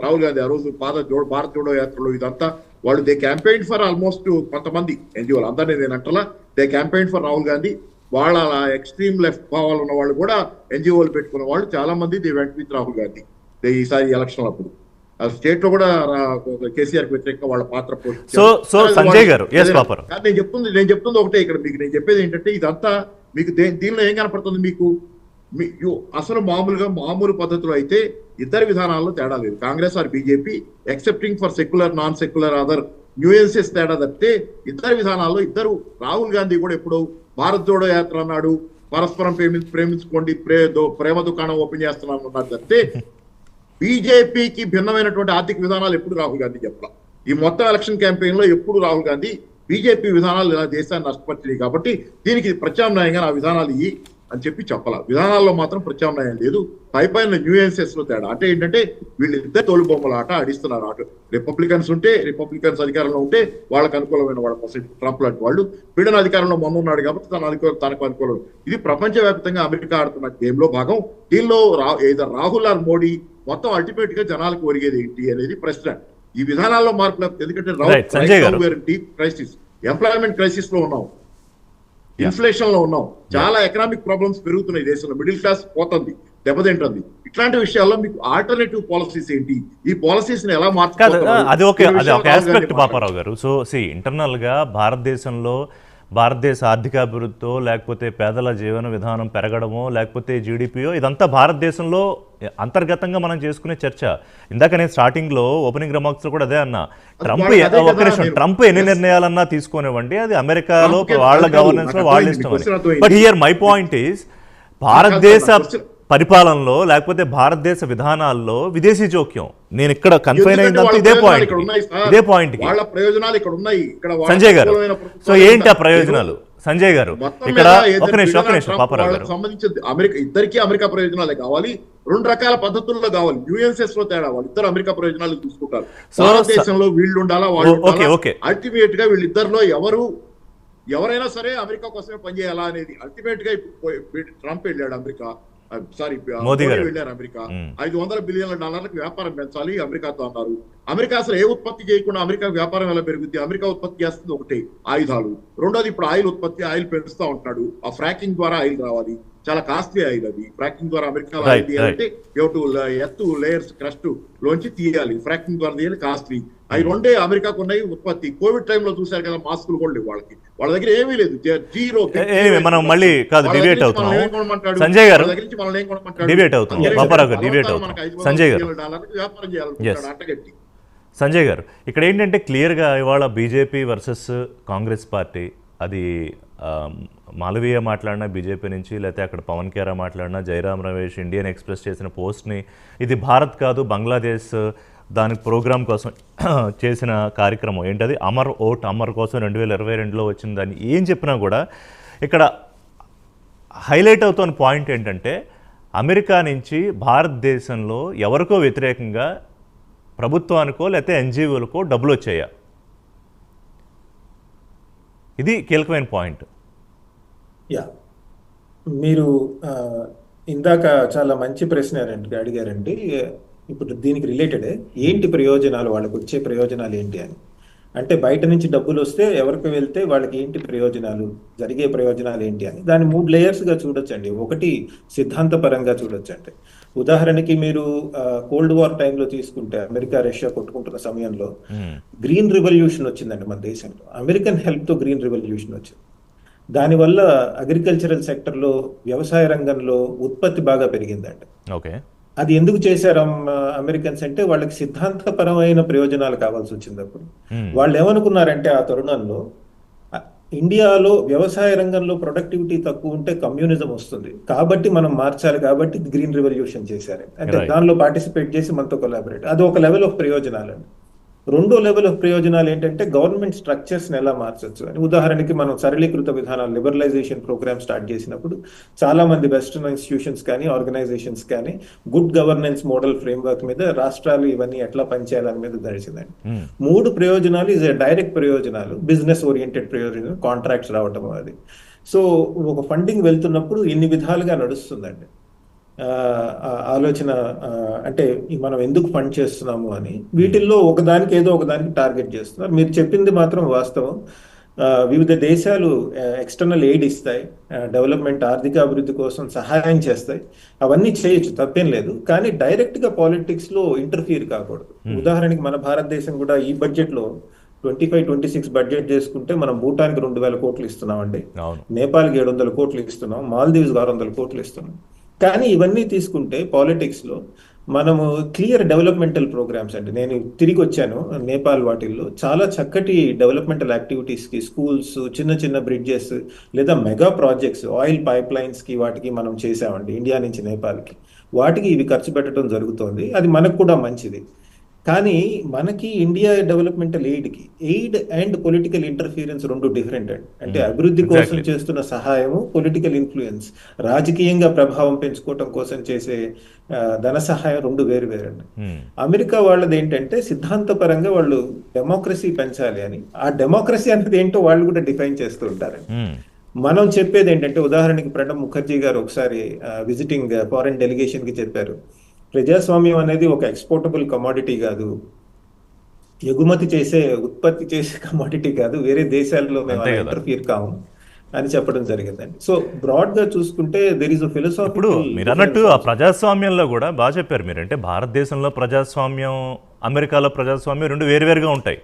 Speaker 2: Rahul Gandhi. ఆ రోజు భారత్ జోడో యాత్రలో ఇదంతా వాళ్ళు దే క్యాంపెయిన్ ఫర్ ఆల్మోస్ట్ కొంతమంది ఎన్జిఓలు అందరినీ నేను అంటలా, they campaign for Rahul Gandhi. వాళ్ళ ఎక్స్ట్రీమ్ లెఫ్ట్ భావాలు ఉన్న వాళ్ళు కూడా ఎన్జిఓలు పెట్టుకున్న వాళ్ళు చాలా మంది they went with Rahul Gandhi ఈసారి ఎలక్షన్ అప్పుడు. స్టేట్ లో కూడా కేసీఆర్ కి వ్యతిరేకంగా వాళ్ళ పాత్ర
Speaker 1: సంజయ్ గారు.
Speaker 2: నేను చెప్తుంది ఒకటే ఇక్కడ మీకు. నేను చెప్పేది ఏంటంటే ఇదంతా మీకు దీనిలో ఏం కనపడుతుంది మీకు? అసలు మామూలు పద్ధతిలో అయితే ఇద్దరు విధానాల్లో తేడా లేదు. Congress or BJP excepting for secular non secular other nuances తేడా తప్పితే ఇద్దరు విధానాల్లో ఇద్దరు. రాహుల్ గాంధీ కూడా ఎప్పుడు భారత్ జోడో యాత్ర అన్నాడు, పరస్పరం ప్రేమించుకోండి, ప్రేమ దుకాణం ఓపెన్ చేస్తున్నాను అన్నాడు తప్పితే బీజేపీకి భిన్నమైనటువంటి ఆర్థిక విధానాలు ఎప్పుడు రాహుల్ గాంధీ చెప్పాల. ఈ మొత్తం ఎలక్షన్ క్యాంపెయిన్ లో ఎప్పుడు రాహుల్ గాంధీ బీజేపీ విధానాలు ఇలా దేశాన్ని నష్టపరిచినాయి కాబట్టి దీనికి ప్రత్యామ్నాయంగా నా విధానాలు ఇవి అని చెప్పి చెప్పాల. విధానాల్లో మాత్రం ప్రత్యామ్నాయం లేదు. పైన న్యూయెన్సెస్ లో తేడా అంటే ఏంటంటే వీళ్ళిద్దరు తోలుబొమ్మల ఆట ఆడిస్తున్నారు. అటు రిపబ్లికన్స్ అధికారంలో ఉంటే వాళ్ళకి అనుకూలమైన వాళ్ళ ట్రంప్ లాంటి వాళ్ళు, బిడెన్ అధికారంలో మొన్న ఉన్నాడు కాబట్టి తనకు అనుకూలం. ఇది ప్రపంచవ్యాప్తంగా అమెరికా ఆడుతున్న గేమ్ లో భాగం. దీనిలో రాహుల్ ఆర్ మోడీ మొత్తం అల్టిమేట్ గా జనాలకు ఒరిగేది ఏంటి అనేది ప్రశ్న. ఈ విధానాల్లో మార్పులు ఎందుకంటే డీప్ క్రైసిస్, ఎంప్లాయ్మెంట్ క్రైసిస్ లో ఉన్నాం, ఇన్ఫ్లేషన్ లో ఉన్నాం, చాలా ఎకనామిక్ ప్రాబ్లమ్స్ పెరుగుతున్నాయి దేశంలో, మిడిల్ క్లాస్ పోతుంది, దెబ్బతింటుంది. ఇట్లాంటి విషయాల్లో మీకు ఆల్టర్నేటివ్ పాలసీస్ ఏంటి, ఈ పాలసీస్ ని ఎలా మార్చాలి?
Speaker 1: అది ఒక ఆస్పెక్ట్ పాపారావు గారు. సో ఇంటర్నల్ గా భారతదేశ ఆర్థికాభివృద్ధితో లేకపోతే పేదల జీవన విధానం పెరగడమో లేకపోతే జీడిపియో ఇదంతా భారతదేశంలో అంతర్గతంగా మనం చేసుకునే చర్చ. ఇందాక నేను స్టార్టింగ్ లో ఓపెనింగ్ రిమార్క్స్ లో కూడా అదే అన్నా, ట్రంప్ ఎన్ని నిర్ణయాలన్నా తీసుకునేవ్వండి, అది అమెరికాలో వాళ్ళ గవర్నెన్స్ లో వాళ్ళ ఇష్టం అని. But here my point is భారతదేశ పరిపాలనలో లేకపోతే భారతదేశ విధానాల్లో విదేశీ జోక్యం నేను ఇక్కడ కన్ఫైన్ అయిందంటే ఇదే పాయింట్ సంజయ్ గారు. సో ఏంటి ఆ ప్రయోజనాలు సంజయ్ గారు? ఇక్కడ ఒక నిమిషం పాపారావు గారు,
Speaker 2: సంబంధించి ఇద్దరికి అమెరికా ప్రయోజనాలే కావాలి. రెండు రకాల పద్ధతుల్లో కావాలి. న్యూయెన్సెస్ లో తేడా, వాళ్ళిద్దరు అమెరికా ప్రయోజనాలు చూసుకుంటారు.
Speaker 1: So,
Speaker 2: భారతదేశంలో వీళ్ళు ఉండాలా, వాళ్ళు
Speaker 1: okay.
Speaker 2: అల్టిమేట్ గా వీళ్ళిద్దరిలో ఎవరైనా సరే అమెరికా కోసమే పనిచేయాలా అనేది. అల్టిమేట్ గా ఇప్పుడు ట్రంప్ వెళ్ళాడు అమెరికా,
Speaker 1: మోదీ గారు
Speaker 2: వెళ్ళారు అమెరికా. $500 బిలియన్ల వ్యాపారం పెంచాలి అమెరికాతో అన్నారు. అమెరికా అసలు ఏ ఉత్పత్తి చేయకుండా అమెరికా వ్యాపారం ఎలా పెరుగుద్ది? అమెరికా ఉత్పత్తి చేస్తుంది ఒకటి ఆయుధాలు, రెండోది ఇప్పుడు ఆయిల్ ఉత్పత్తి, ఆయిల్ పెంచుతా ఉంటున్నాడు. ఆ ఫ్రాకింగ్ ద్వారా ఆయిల్ రావాలి, చాలా కాస్ట్లీ ఆయిల్ అది. ఫ్రాకింగ్ ద్వారా అమెరికా ఆయిల్ తీయాలంటే ఎత్తు లేయర్స్ క్రస్ట్ లోంచి తీయాలి, ఫ్రాకింగ్ ద్వారా తీయాలి, కాస్ట్లీ. అవి రెండే అమెరికాకు ఉన్నాయి ఉత్పత్తి. కోవిడ్ టైంలో చూశారు కదా, మాస్కులు కూడా లేవు వాళ్ళకి, వాళ్ళ దగ్గర ఏమీ లేదు, జీరో.
Speaker 1: మనం మళ్ళీ కాదు డిబేట్ అవుతున్నాం సంజయ్ గారు, డిబేట్ అవుతున్నాం పాపారావు గారు, డిబేట్ అవుతున్నాం సంజయ్ గారు.
Speaker 2: వ్యాపారం చేయాలనుకుంటాడు అంటగట్టి.
Speaker 1: సంజయ్ గారు, ఇక్కడ ఏంటంటే క్లియర్గా ఇవాళ బీజేపీ వర్సెస్ కాంగ్రెస్ పార్టీ, అది మాలవీయ మాట్లాడినా బీజేపీ నుంచి, లేకపోతే అక్కడ పవన్ కేరా మాట్లాడినా, జయరాం రమేష్ ఇండియన్ ఎక్స్ప్రెస్ చేసిన పోస్ట్ని ఇది భారత్ కాదు బంగ్లాదేశ్ దాని ప్రోగ్రాం కోసం చేసిన కార్యక్రమం ఏంటది, అమర్ ఓట్ అమర్ కోసం 2022లో వచ్చిన దాన్ని ఏం చెప్పినా కూడా ఇక్కడ హైలైట్ అవుతున్న పాయింట్ ఏంటంటే అమెరికా నుంచి భారతదేశంలో ఎవరికో వ్యతిరేకంగా ప్రభుత్వానికో లేకపోతే ఎన్జిఓలకో డబ్బులు వచ్చాయా? ఇది కీలకమైన పాయింట్.
Speaker 3: యా, మీరు ఇందాక చాలా మంచి ప్రశ్న అడిగారండి. ఇప్పుడు దీనికి రిలేటెడే ఏంటి ప్రయోజనాలు, వాళ్ళకి వచ్చే ప్రయోజనాలు ఏంటి అని. అంటే బయట నుంచి డబ్బులు వస్తే ఎవరికి వెళ్తే వాళ్ళకి ఏంటి ప్రయోజనాలు, జరిగే ప్రయోజనాలు ఏంటి అని దాన్ని 3 లేయర్స్గా చూడొచ్చండి. ఒకటి సిద్ధాంతపరంగా చూడొచ్చండి. ఉదాహరణకి మీరు కోల్డ్ వార్ టైంలో తీసుకుంటే, అమెరికా రష్యా కొట్టుకుంటున్న సమయంలో గ్రీన్ రివల్యూషన్ వచ్చిందండి మన దేశంలో. అమెరికన్ హెల్ప్తో గ్రీన్ రివల్యూషన్ వచ్చింది. దానివల్ల అగ్రికల్చరల్ సెక్టర్లో, వ్యవసాయ రంగంలో ఉత్పత్తి బాగా పెరిగిందండి.
Speaker 1: ఓకే,
Speaker 3: అది ఎందుకు చేశారు అమెరికన్స్ అంటే వాళ్ళకి సిద్ధాంతపరమైన ప్రయోజనాలు కావాల్సి వచ్చింది. అప్పుడు వాళ్ళు ఏమనుకున్నారంటే ఆ తరుణంలో ఇండియాలో వ్యవసాయ రంగంలో ప్రొడక్టివిటీ తక్కువ ఉంటే కమ్యూనిజం వస్తుంది, కాబట్టి మనం మార్చాలి, కాబట్టి గ్రీన్ రివల్యూషన్ చేశారు. అంటే దానిలో పార్టిసిపేట్ చేసి మనతో కొలాబరేట్, అది ఒక లెవెల్ ఆఫ్ ప్రయోజనాలు అండి. రెండో లెవెల్ ఆఫ్ ప్రయోజనాలు ఏంటంటే గవర్నమెంట్ స్ట్రక్చర్స్ని ఎలా మార్చొచ్చు అని. ఉదాహరణకి మనం సరళీకృత విధానాలు, లిబరలైజేషన్ ప్రోగ్రామ్ స్టార్ట్ చేసినప్పుడు చాలా మంది వెస్టర్న్ ఇన్స్టిట్యూషన్స్ కానీ ఆర్గనైజేషన్స్ కానీ గుడ్ గవర్నెన్స్ మోడల్ ఫ్రేమ్వర్క్ మీద రాష్ట్రాలు ఇవన్నీ ఎట్లా పనిచేయాలని మీద నడిచిందండి. 3 ప్రయోజనాలు ఇస్ డైరెక్ట్ ప్రయోజనాలు, బిజినెస్ ఓరియంటెడ్ ప్రయోజనాలు, కాంట్రాక్ట్స్ రావటం అది. సో ఒక ఫండింగ్ వెళ్తున్నప్పుడు ఇన్ని విధాలుగా నడుస్తుందండి ఆలోచన. అంటే మనం ఎందుకు ఫండ్ చేస్తున్నాము అని వీటిల్లో ఒకదానికి ఏదో ఒకదానికి టార్గెట్ చేస్తున్నారు. మీరు చెప్పింది మాత్రం వాస్తవం. వివిధ దేశాలు ఎక్స్టర్నల్ ఎయిడ్ ఇస్తాయి, డెవలప్మెంట్ ఆర్థిక అభివృద్ధి కోసం సహాయం చేస్తాయి, అవన్నీ చేయొచ్చు, తప్పేం లేదు. కానీ డైరెక్ట్గా పాలిటిక్స్లో ఇంటర్ఫియర్ కాకూడదు. ఉదాహరణకి మన భారతదేశం కూడా ఈ బడ్జెట్లో 25-26 బడ్జెట్ చేసుకుంటే మనం భూటాన్కి 2000 కోట్లు ఇస్తున్నామండి, నేపాల్కి 700 కోట్లు ఇస్తున్నాం, మాల్దీవ్స్ 600 కోట్లు ఇస్తున్నాం. కానీ ఇవన్నీ తీసుకుంటే పాలిటిక్స్లో మనము క్లియర్ డెవలప్మెంటల్ ప్రోగ్రామ్స్ అండి. నేను తిరిగి వచ్చాను నేపాల్, వాటిల్లో చాలా చక్కటి డెవలప్మెంటల్ యాక్టివిటీస్కి, స్కూల్స్, చిన్న చిన్న బ్రిడ్జెస్ లేదా మెగా ప్రాజెక్ట్స్, ఆయిల్ పైప్ లైన్స్కి వాటికి మనం చేసామండి ఇండియా నుంచి నేపాల్కి. వాటికి ఇవి ఖర్చు పెట్టడం జరుగుతోంది, అది మనకు కూడా మంచిది. కానీ మనకి India developmental aid and political interference 2 different అండి. అంటే అభివృద్ధి కోసం చేస్తున్న సహాయము, పొలిటికల్ ఇన్ఫ్లుయెన్స్, రాజకీయంగా ప్రభావం పెంచుకోవటం కోసం చేసే ధన సహాయం 2 వేరు అండి. అమెరికా వాళ్ళది ఏంటంటే సిద్ధాంతపరంగా వాళ్ళు డెమోక్రసీ పెంచాలి అని, ఆ డెమోక్రసీ అనేది ఏంటో వాళ్ళు కూడా డిఫైన్ చేస్తూ ఉంటారండి. మనం చెప్పేది ఏంటంటే, ఉదాహరణకి ప్రణబ్ ముఖర్జీ గారు ఒకసారి విజిటింగ్ ఫారెన్ డెలిగేషన్ కి చెప్పారు, ప్రజాస్వామ్యం అనేది ఒక ఎక్స్పోర్టబుల్ కమాడిటీ కాదు, ఎగుమతి చేసే, ఉత్పత్తి చేసే కమాడిటీ కాదు, వేరే దేశాల్లో మేము ఇంటర్ఫియర్ కాము అని చెప్పడం జరిగిందండి. సో బ్రాడ్ గా చూసుకుంటే దేర్ ఇస్ అ ఫిలాసఫీ.
Speaker 1: ఇప్పుడు మీరు అన్నట్టు ఆ ప్రజాస్వామ్యంలో కూడా బాగా చెప్పారు మీరు. అంటే భారతదేశంలో ప్రజాస్వామ్యం, అమెరికాలో ప్రజాస్వామ్యం 2 వేరువేరుగా ఉంటాయి.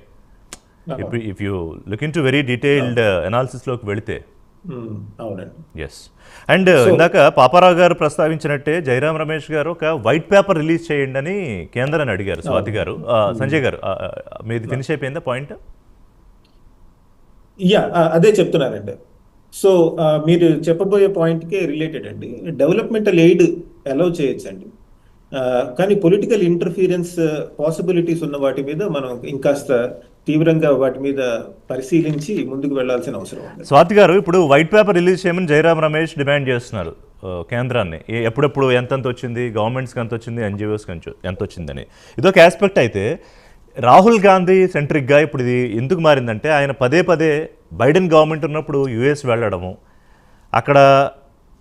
Speaker 1: If you look in to very detailed అనాలిసిస్లోకి వెళితే.
Speaker 3: అవునండి.
Speaker 1: ఎస్. అండ్ ఇందాక పాపారావు గారు ప్రస్తావించినట్టే జయరాం రమేష్ గారు ఒక వైట్ పేపర్ రిలీజ్ చేయండి అని కేంద్రాన్ని అడిగారు. స్వాతి గారు, సంజయ్ గారు, మీది ఫినిష్ అయిపోయిందా పాయింట్?
Speaker 3: అదే చెప్తున్నానండి. సో మీరు చెప్పబోయే పాయింట్కే రిలేటెడ్ అండి. డెవలప్మెంటల్ ఎయిడ్ అలౌ చేయొచ్చండి, కానీ పొలిటికల్ ఇంటర్ఫీరెన్స్ పాసిబిలిటీస్ ఉన్న వాటి మీద మనం ఇంకాస్త తీవ్రంగా వాటి మీద పరిశీలించి ముందుకు వెళ్లాల్సిన అవసరం ఉంది.
Speaker 1: స్వాతి గారు, ఇప్పుడు వైట్ పేపర్ రిలీజ్ చేయమని జయరాం రమేష్ డిమాండ్ చేస్తున్నారు కేంద్రాన్ని ఎప్పుడెప్పుడు ఎంతెంత వచ్చింది, గవర్నమెంట్స్కి ఎంత వచ్చింది, ఎన్జిఓస్కి ఎంత వచ్చిందని. ఇదొక ఆస్పెక్ట్ అయితే రాహుల్ గాంధీ సెంట్రిక్గా ఇప్పుడు ఇది ఎందుకు మారిందంటే ఆయన పదే పదే బైడెన్ గవర్నమెంట్ ఉన్నప్పుడు యుఎస్ వెళ్ళడము, అక్కడ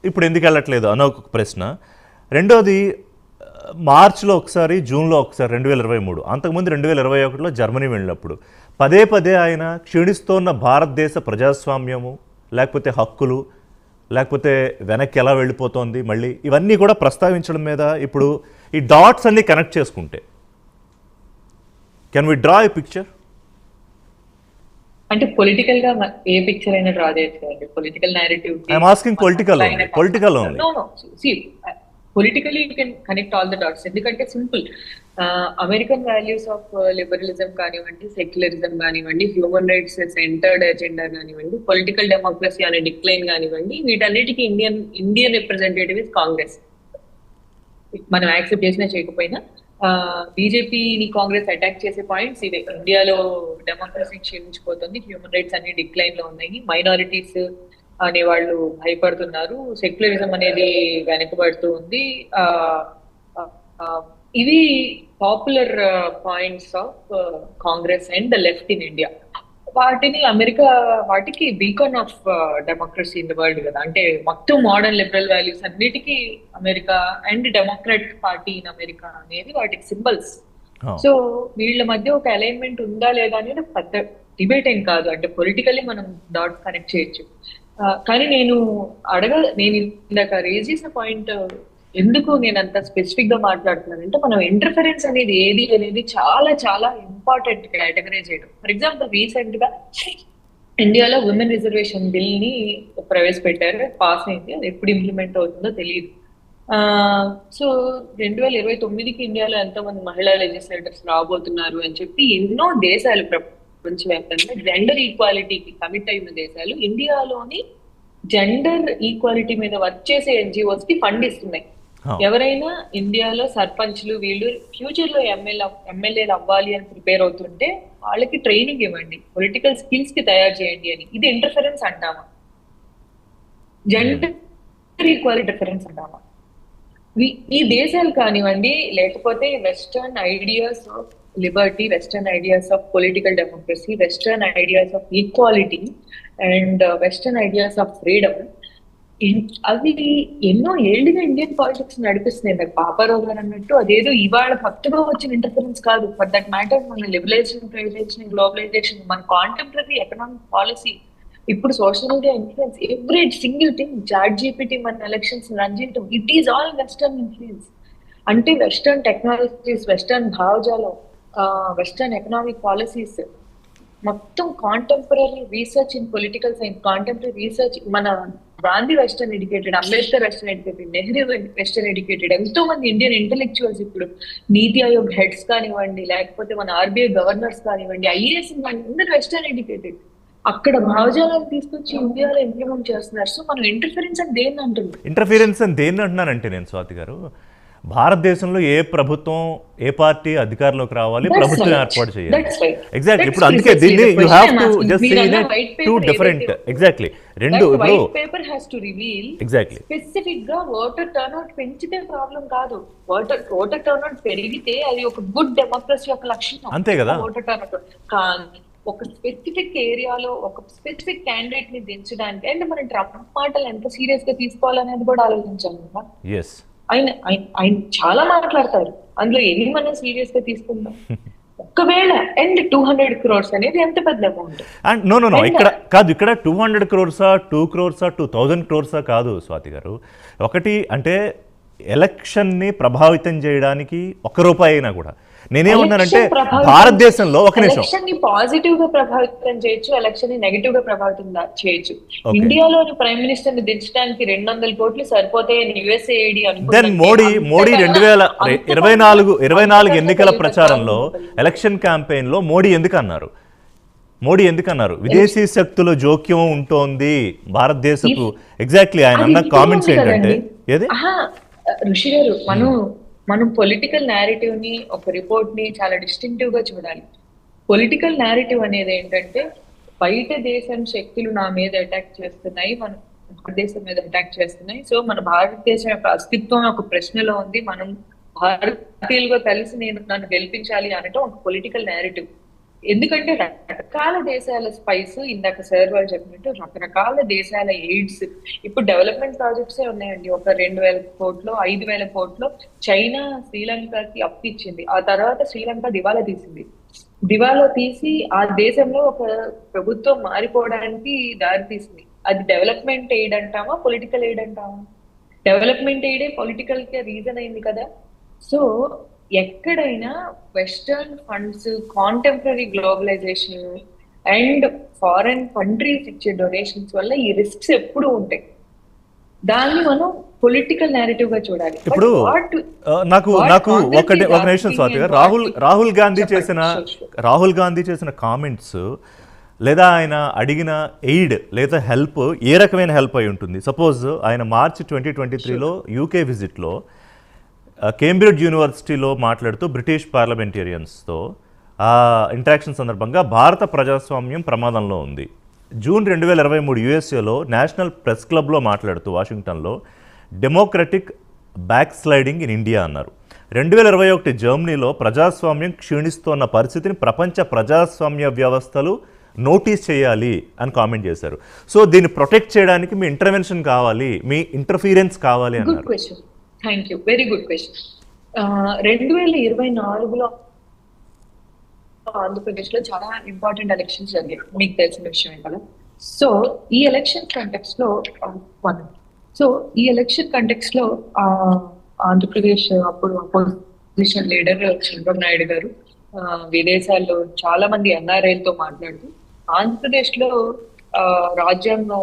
Speaker 1: ఇప్పుడు ఎందుకు వెళ్ళట్లేదు అనో ఒక ప్రశ్న. రెండోది మార్చిలో ఒకసారి, జూన్లో ఒకసారి 2023, అంతకుముందు 2021లో జర్మనీ వెళ్ళినప్పుడు పదే పదే ఆయన క్షీణిస్తోన్న భారతదేశ ప్రజాస్వామ్యము, లేకపోతే హక్కులు, లేకపోతే వెనక్కి ఎలా వెళ్ళిపోతోంది మళ్ళీ, ఇవన్నీ కూడా ప్రస్తావించడం మీద ఇప్పుడు ఈ డాట్స్ అన్ని కనెక్ట్ చేసుకుంటే can we draw a picture?
Speaker 4: అంటే పొలిటికల్ గా ఏ పిక్చర్ అయినా డ్రా చేయొచ్చు. Political narrative
Speaker 1: I'm asking political only.
Speaker 4: Politically you can connect all the dots. ఎందుకంటే simple, American values of liberalism కానివ్వండి, సెక్యులరిజం కానివ్వండి, హ్యూమన్ రైట్స్ సెంటర్డ్ ఎజెండా కానివ్వండి, political democracy అనే డిక్లైన్ కానివ్వండి, వీటన్నిటికీ ఇండియన్ రిప్రజెంటేటివ్ ఇస్ కాంగ్రెస్. మనం యాక్సెప్ట్ చేసినా చేయకపోయినా బీజేపీని కాంగ్రెస్ అటాక్ చేసే పాయింట్స్ ఇవే. ఇండియాలో డెమోక్రసీ క్షీణించిపోతుంది, హ్యూమన్ రైట్స్ అన్ని డిక్లైన్ లో ఉన్నాయి, మైనారిటీస్ అనే వాళ్ళు భయపడుతున్నారు, సెక్యులరిజం అనేది వెనకబడుతూ ఉంది. ఇవి popular points of Congress and the left in India. వాటిని అమెరికా వాటికి beacon of democracy in the world కదా. అంటే మొత్తం మోడర్న్ లిబరల్ వాల్యూస్ అన్నిటికీ America and democratic party in America అనేది వాటికి సింబల్స్. సో వీళ్ళ మధ్య ఒక అలైన్మెంట్ ఉందా లేదా అనేది పెద్ద డిబేట్ ఏం కాదు. అంటే పొలిటికల్లీ మనం డాట్స్ కనెక్ట్ చేయొచ్చు. కానీ నేను ఇందాక రేజ్ చేసిన పాయింట్ ఎందుకు నేను అంత స్పెసిఫిక్ గా మాట్లాడుతున్నానంటే, మనం ఇంటర్ఫరెన్స్ అనేది ఏది అనేది చాలా చాలా ఇంపార్టెంట్ కేటగరైజ్ చేయడం. ఫర్ ఎగ్జాంపుల్ రీసెంట్ గా ఇండియాలో ఉమెన్ రిజర్వేషన్ బిల్ ని ప్రవేశపెట్టారు, పాస్ అయింది. అది ఎప్పుడు ఇంప్లిమెంట్ అవుతుందో తెలియదు. సో 2029కి ఇండియాలో ఎంతో మంది మహిళా లెజిస్లేటర్స్ రాబోతున్నారు అని చెప్పి ఎన్నో దేశాలు ప్రపంచవ్యాప్తంగా జెండర్ ఈక్వాలిటీకి కమిట్ అయిన దేశాలు ఇండియాలోని జెండర్ ఈక్వాలిటీ మీద వర్క్ చేసే ఎన్జిఓస్ కి ఫండ్ ఇస్తున్నాయి. ఎవరైనా ఇండియాలో సర్పంచ్లు వీళ్ళు ఫ్యూచర్ లో ఎమ్మెల్యేలు అవ్వాలి అని ప్రిపేర్ అవుతుంటే వాళ్ళకి ట్రైనింగ్ ఇవ్వండి, పొలిటికల్ స్కిల్స్ కి తయారు చేయండి అని. ఇది ఇంటర్ఫరెన్స్ అంటామా? జెండర్ ఈక్వాలిటీ ఇంటర్ఫరెన్స్ అంటామా? ఈ దేశాలు కానివ్వండి, లేకపోతే western ideas of Liberty, western ideas of political democracy, western ideas of equality and western ideas of freedom, అవి ఎన్నో ఏళ్లుగా ఇండియన్ పాలిటిక్స్ నడిపిస్తున్నాయి. నాకు పాపారావు గారు అన్నట్టు అదేదో ఇవాళ కొత్తగా వచ్చిన ఇంటర్ఫరెన్స్ కాదు. ఫర్ దట్ మ్యాటర్ మన లిబరలైజేషన్, ప్రైవేటైజేషన్, గ్లోబలైజేషన్, మన కాంటెంపరీ ఎకనామిక్ పాలసీ, ఇప్పుడు social media influence, every single thing, chat GPT మన ఎలక్షన్స్ రన్ చేయటం, it is all western influence. అంటే వెస్టర్న్ టెక్నాలజీస్, వెస్టర్న్ భావజాలం, వెస్టర్న్ ఎకనామిక్ పాలసీస్, మొత్తం contemporary research in political science, contemporary research. మన Gandhi western educated, Ambedkar western educated, Nehru western educated, ఎంతో మంది Indian intellectuals ఇప్పుడు నీతి Aayog heads కానివ్వండి, లేకపోతే మన ఆర్బీఐ గవర్నర్స్ కానివ్వండి, ఐఏఎస్ అందరూ వెస్టర్న్ ఎడ్యుకేటెడ్. అక్కడ భావజాలను తీసుకొచ్చి ఇండియాలో ఇంప్లిమెంట్ చేస్తున్నారు. సో మనం ఇంటర్ఫరెన్స్ అని దేన్ని అంటున్నాం?
Speaker 1: ఇంటర్ఫీరెన్స్ అని దేన్ని అంటున్నానంటే నేను స్వాతి గారు, భారతదేశంలో ఏ ప్రభుత్వం, ఏ పార్టీ అధికారంలోకి రావాలి, ప్రభుత్వం ఏర్పాటు చేయాలి. ఎగ్జాక్ట్లీ. ఇప్పుడు అందుకే దీన్ని you have to just see in two different. Exactly. రెండు ఇప్పుడు
Speaker 4: paper has to reveal
Speaker 1: exactly
Speaker 4: specific గా ఓటర్ టర్న్అవుట్ పెంచితే ప్రాబ్లం కాదు. ఓటర్ టర్న్అవుట్ పెరిగితే అది ఒక గుడ్ డెమోక్రసీ యొక్క లక్షణం.
Speaker 1: అంతే కదా.
Speaker 4: ఓటర్ టర్న్అవుట్ కానీ ఒక స్పెసిఫిక్ ఏరియాలో ఒక స్పెసిఫిక్ క్యాండిడేట్ ని దించడానికి, అంటే మనం ట్రంప్ మాటలు ఎంత సీరియస్ గా తీసుకోవాలనేది కూడా ఆలోచించాలి కదా.
Speaker 1: ఎస్,
Speaker 4: ఆయన చాలా మాట్లాడతారు, అందులో ఎన్ని మనం సీరియస్ గా తీసుకుందాం. ఒకవేళ అండ్ 200 crores అనేది ఎంత పెద్ద అమౌంట్?
Speaker 1: అండ్ నో ఇక్కడ కాదు, ఇక్కడ 200 crores, 2 crores, 2000 crores కాదు స్వాతి గారు. ఒకటి అంటే ఎలక్షన్ని ప్రభావితం చేయడానికి ₹1 అయినా కూడా నేనేమన్నానంటే భారతదేశంలో ఒక నిమిషం,
Speaker 4: ఎలక్షన్ ని పాజిటివ్ గా ప్రభావితం చేయొచ్చు, ఎలక్షన్ ని నెగటివ్ గా ప్రభావితం చేయొచ్చు. ఇండియాలోని ప్రైమ్ మినిస్టర్ ని దించడానికి 200 కోట్లు సరిపోతాయని యుఎస్ఏఐడి అనుకుంటుంది.
Speaker 1: దెన్ మోడీ 2024 ఎన్నికల ప్రచారంలో, ఎలక్షన్ క్యాంపెయిన్ లో మోడీ ఎందుకు అన్నారు విదేశీ శక్తుల జోక్యం ఉంటోంది భారతదేశపు. ఎగ్జాక్ట్లీ ఆయన అన్న కామెంట్స్ ఏంటంటే, ఏది
Speaker 4: ఋషి గారు, మనం పొలిటికల్ నేరేటివ్ ని, ఒక రిపోర్ట్ ని చాలా డిస్టింక్టివ్ గా చూడాలి. పొలిటికల్ నేరేటివ్ అనేది ఏంటంటే, బయట దేశం శక్తులు నా మీద అటాక్ చేస్తున్నాయి, భారతదేశం మీద అటాక్ చేస్తున్నాయి. సో మన భారతదేశం యొక్క అస్తిత్వం ఒక ప్రశ్నలో ఉంది. మనం భారతీయులుగా కలిసి నన్ను గెలిపించాలి అనటం ఒక పొలిటికల్ నేరేటివ్. ఎందుకంటే రకరకాల దేశాల స్పైస్, ఇందాక సార్ వాళ్ళు చెప్పినట్టు రకరకాల దేశాల ఎయిడ్స్, ఇప్పుడు డెవలప్మెంట్ ప్రాజెక్ట్స్ ఉన్నాయండి. ఒక 2,000 కోట్లు 5,000 కోట్లు చైనా శ్రీలంకకి అప్పు ఇచ్చింది. ఆ తర్వాత శ్రీలంక దివాలా తీసింది. దివాలా తీసి ఆ దేశంలో ఒక ప్రభుత్వం మారిపోవడానికి దారి తీసింది. అది డెవలప్మెంట్ ఎయిడ్ అంటామా, పొలిటికల్ ఎయిడ్ అంటామా? డెవలప్మెంట్ ఎయిడే పొలిటికల్ కి రీజన్ అయింది కదా. సో ఎక్కడైనా western funds, contemporary globalisation and foreign countries ఇచ్చే డొనేషన్స్ వల్ల ఈ రిస్క్స్ ఎప్పుడు ఉంటాయి. దాన్ని మనం పొలిటికల్ నేరేటివ్ గా చూడాలి.
Speaker 1: ఇప్పుడు నాకు ఒక నిమిషం స్వాతి గారు, రాహుల్ గాంధీ చేసిన కామెంట్స్ లేదా ఆయన అడిగిన ఎయిడ్ లేదా హెల్ప్ ఏ రకమైన హెల్ప్ అయి ఉంటుంది? సపోజ్ ఆయన మార్చి 2023లో యూకే విజిట్లో కేంబ్రిడ్జ్ యూనివర్సిటీలో మాట్లాడుతూ బ్రిటిష్ పార్లమెంటేరియన్స్తో ఆ ఇంటరాక్షన్ సందర్భంగా భారత ప్రజాస్వామ్యం ప్రమాదంలో ఉంది. జూన్ 2023 యుఎస్ఏలో నేషనల్ ప్రెస్ క్లబ్లో మాట్లాడుతూ వాషింగ్టన్లో democratic back sliding in India అన్నారు. 2021 జర్మనీలో ప్రజాస్వామ్యం క్షీణిస్తోన్న పరిస్థితిని ప్రపంచ ప్రజాస్వామ్య వ్యవస్థలు నోటీస్ చేయాలి అని కామెంట్ చేశారు. సో దీన్ని ప్రొటెక్ట్ చేయడానికి మీ ఇంటర్వెన్షన్ కావాలి, మీ ఇంటర్ఫీరెన్స్ కావాలి అన్నారు.
Speaker 4: Thank you, very good question. 2024లో ఆంధ్రప్రదేశ్ లో చాలా ఇంపార్టెంట్ ఎలక్షన్స్ జరిగాయి, మీకు తెలిసిన విషయమే కదా. సో ఈ ఎలక్షన్ కంటెక్స్ట్ లో ఆంధ్రప్రదేశ్ అప్పుడు అపోజిషన్ లీడర్ చంద్రబాబు నాయుడు గారు విదేశాల్లో చాలా మంది ఎన్ఆర్ఐలతో మాట్లాడుతూ ఆంధ్రప్రదేశ్ లో రాజ్యాంగం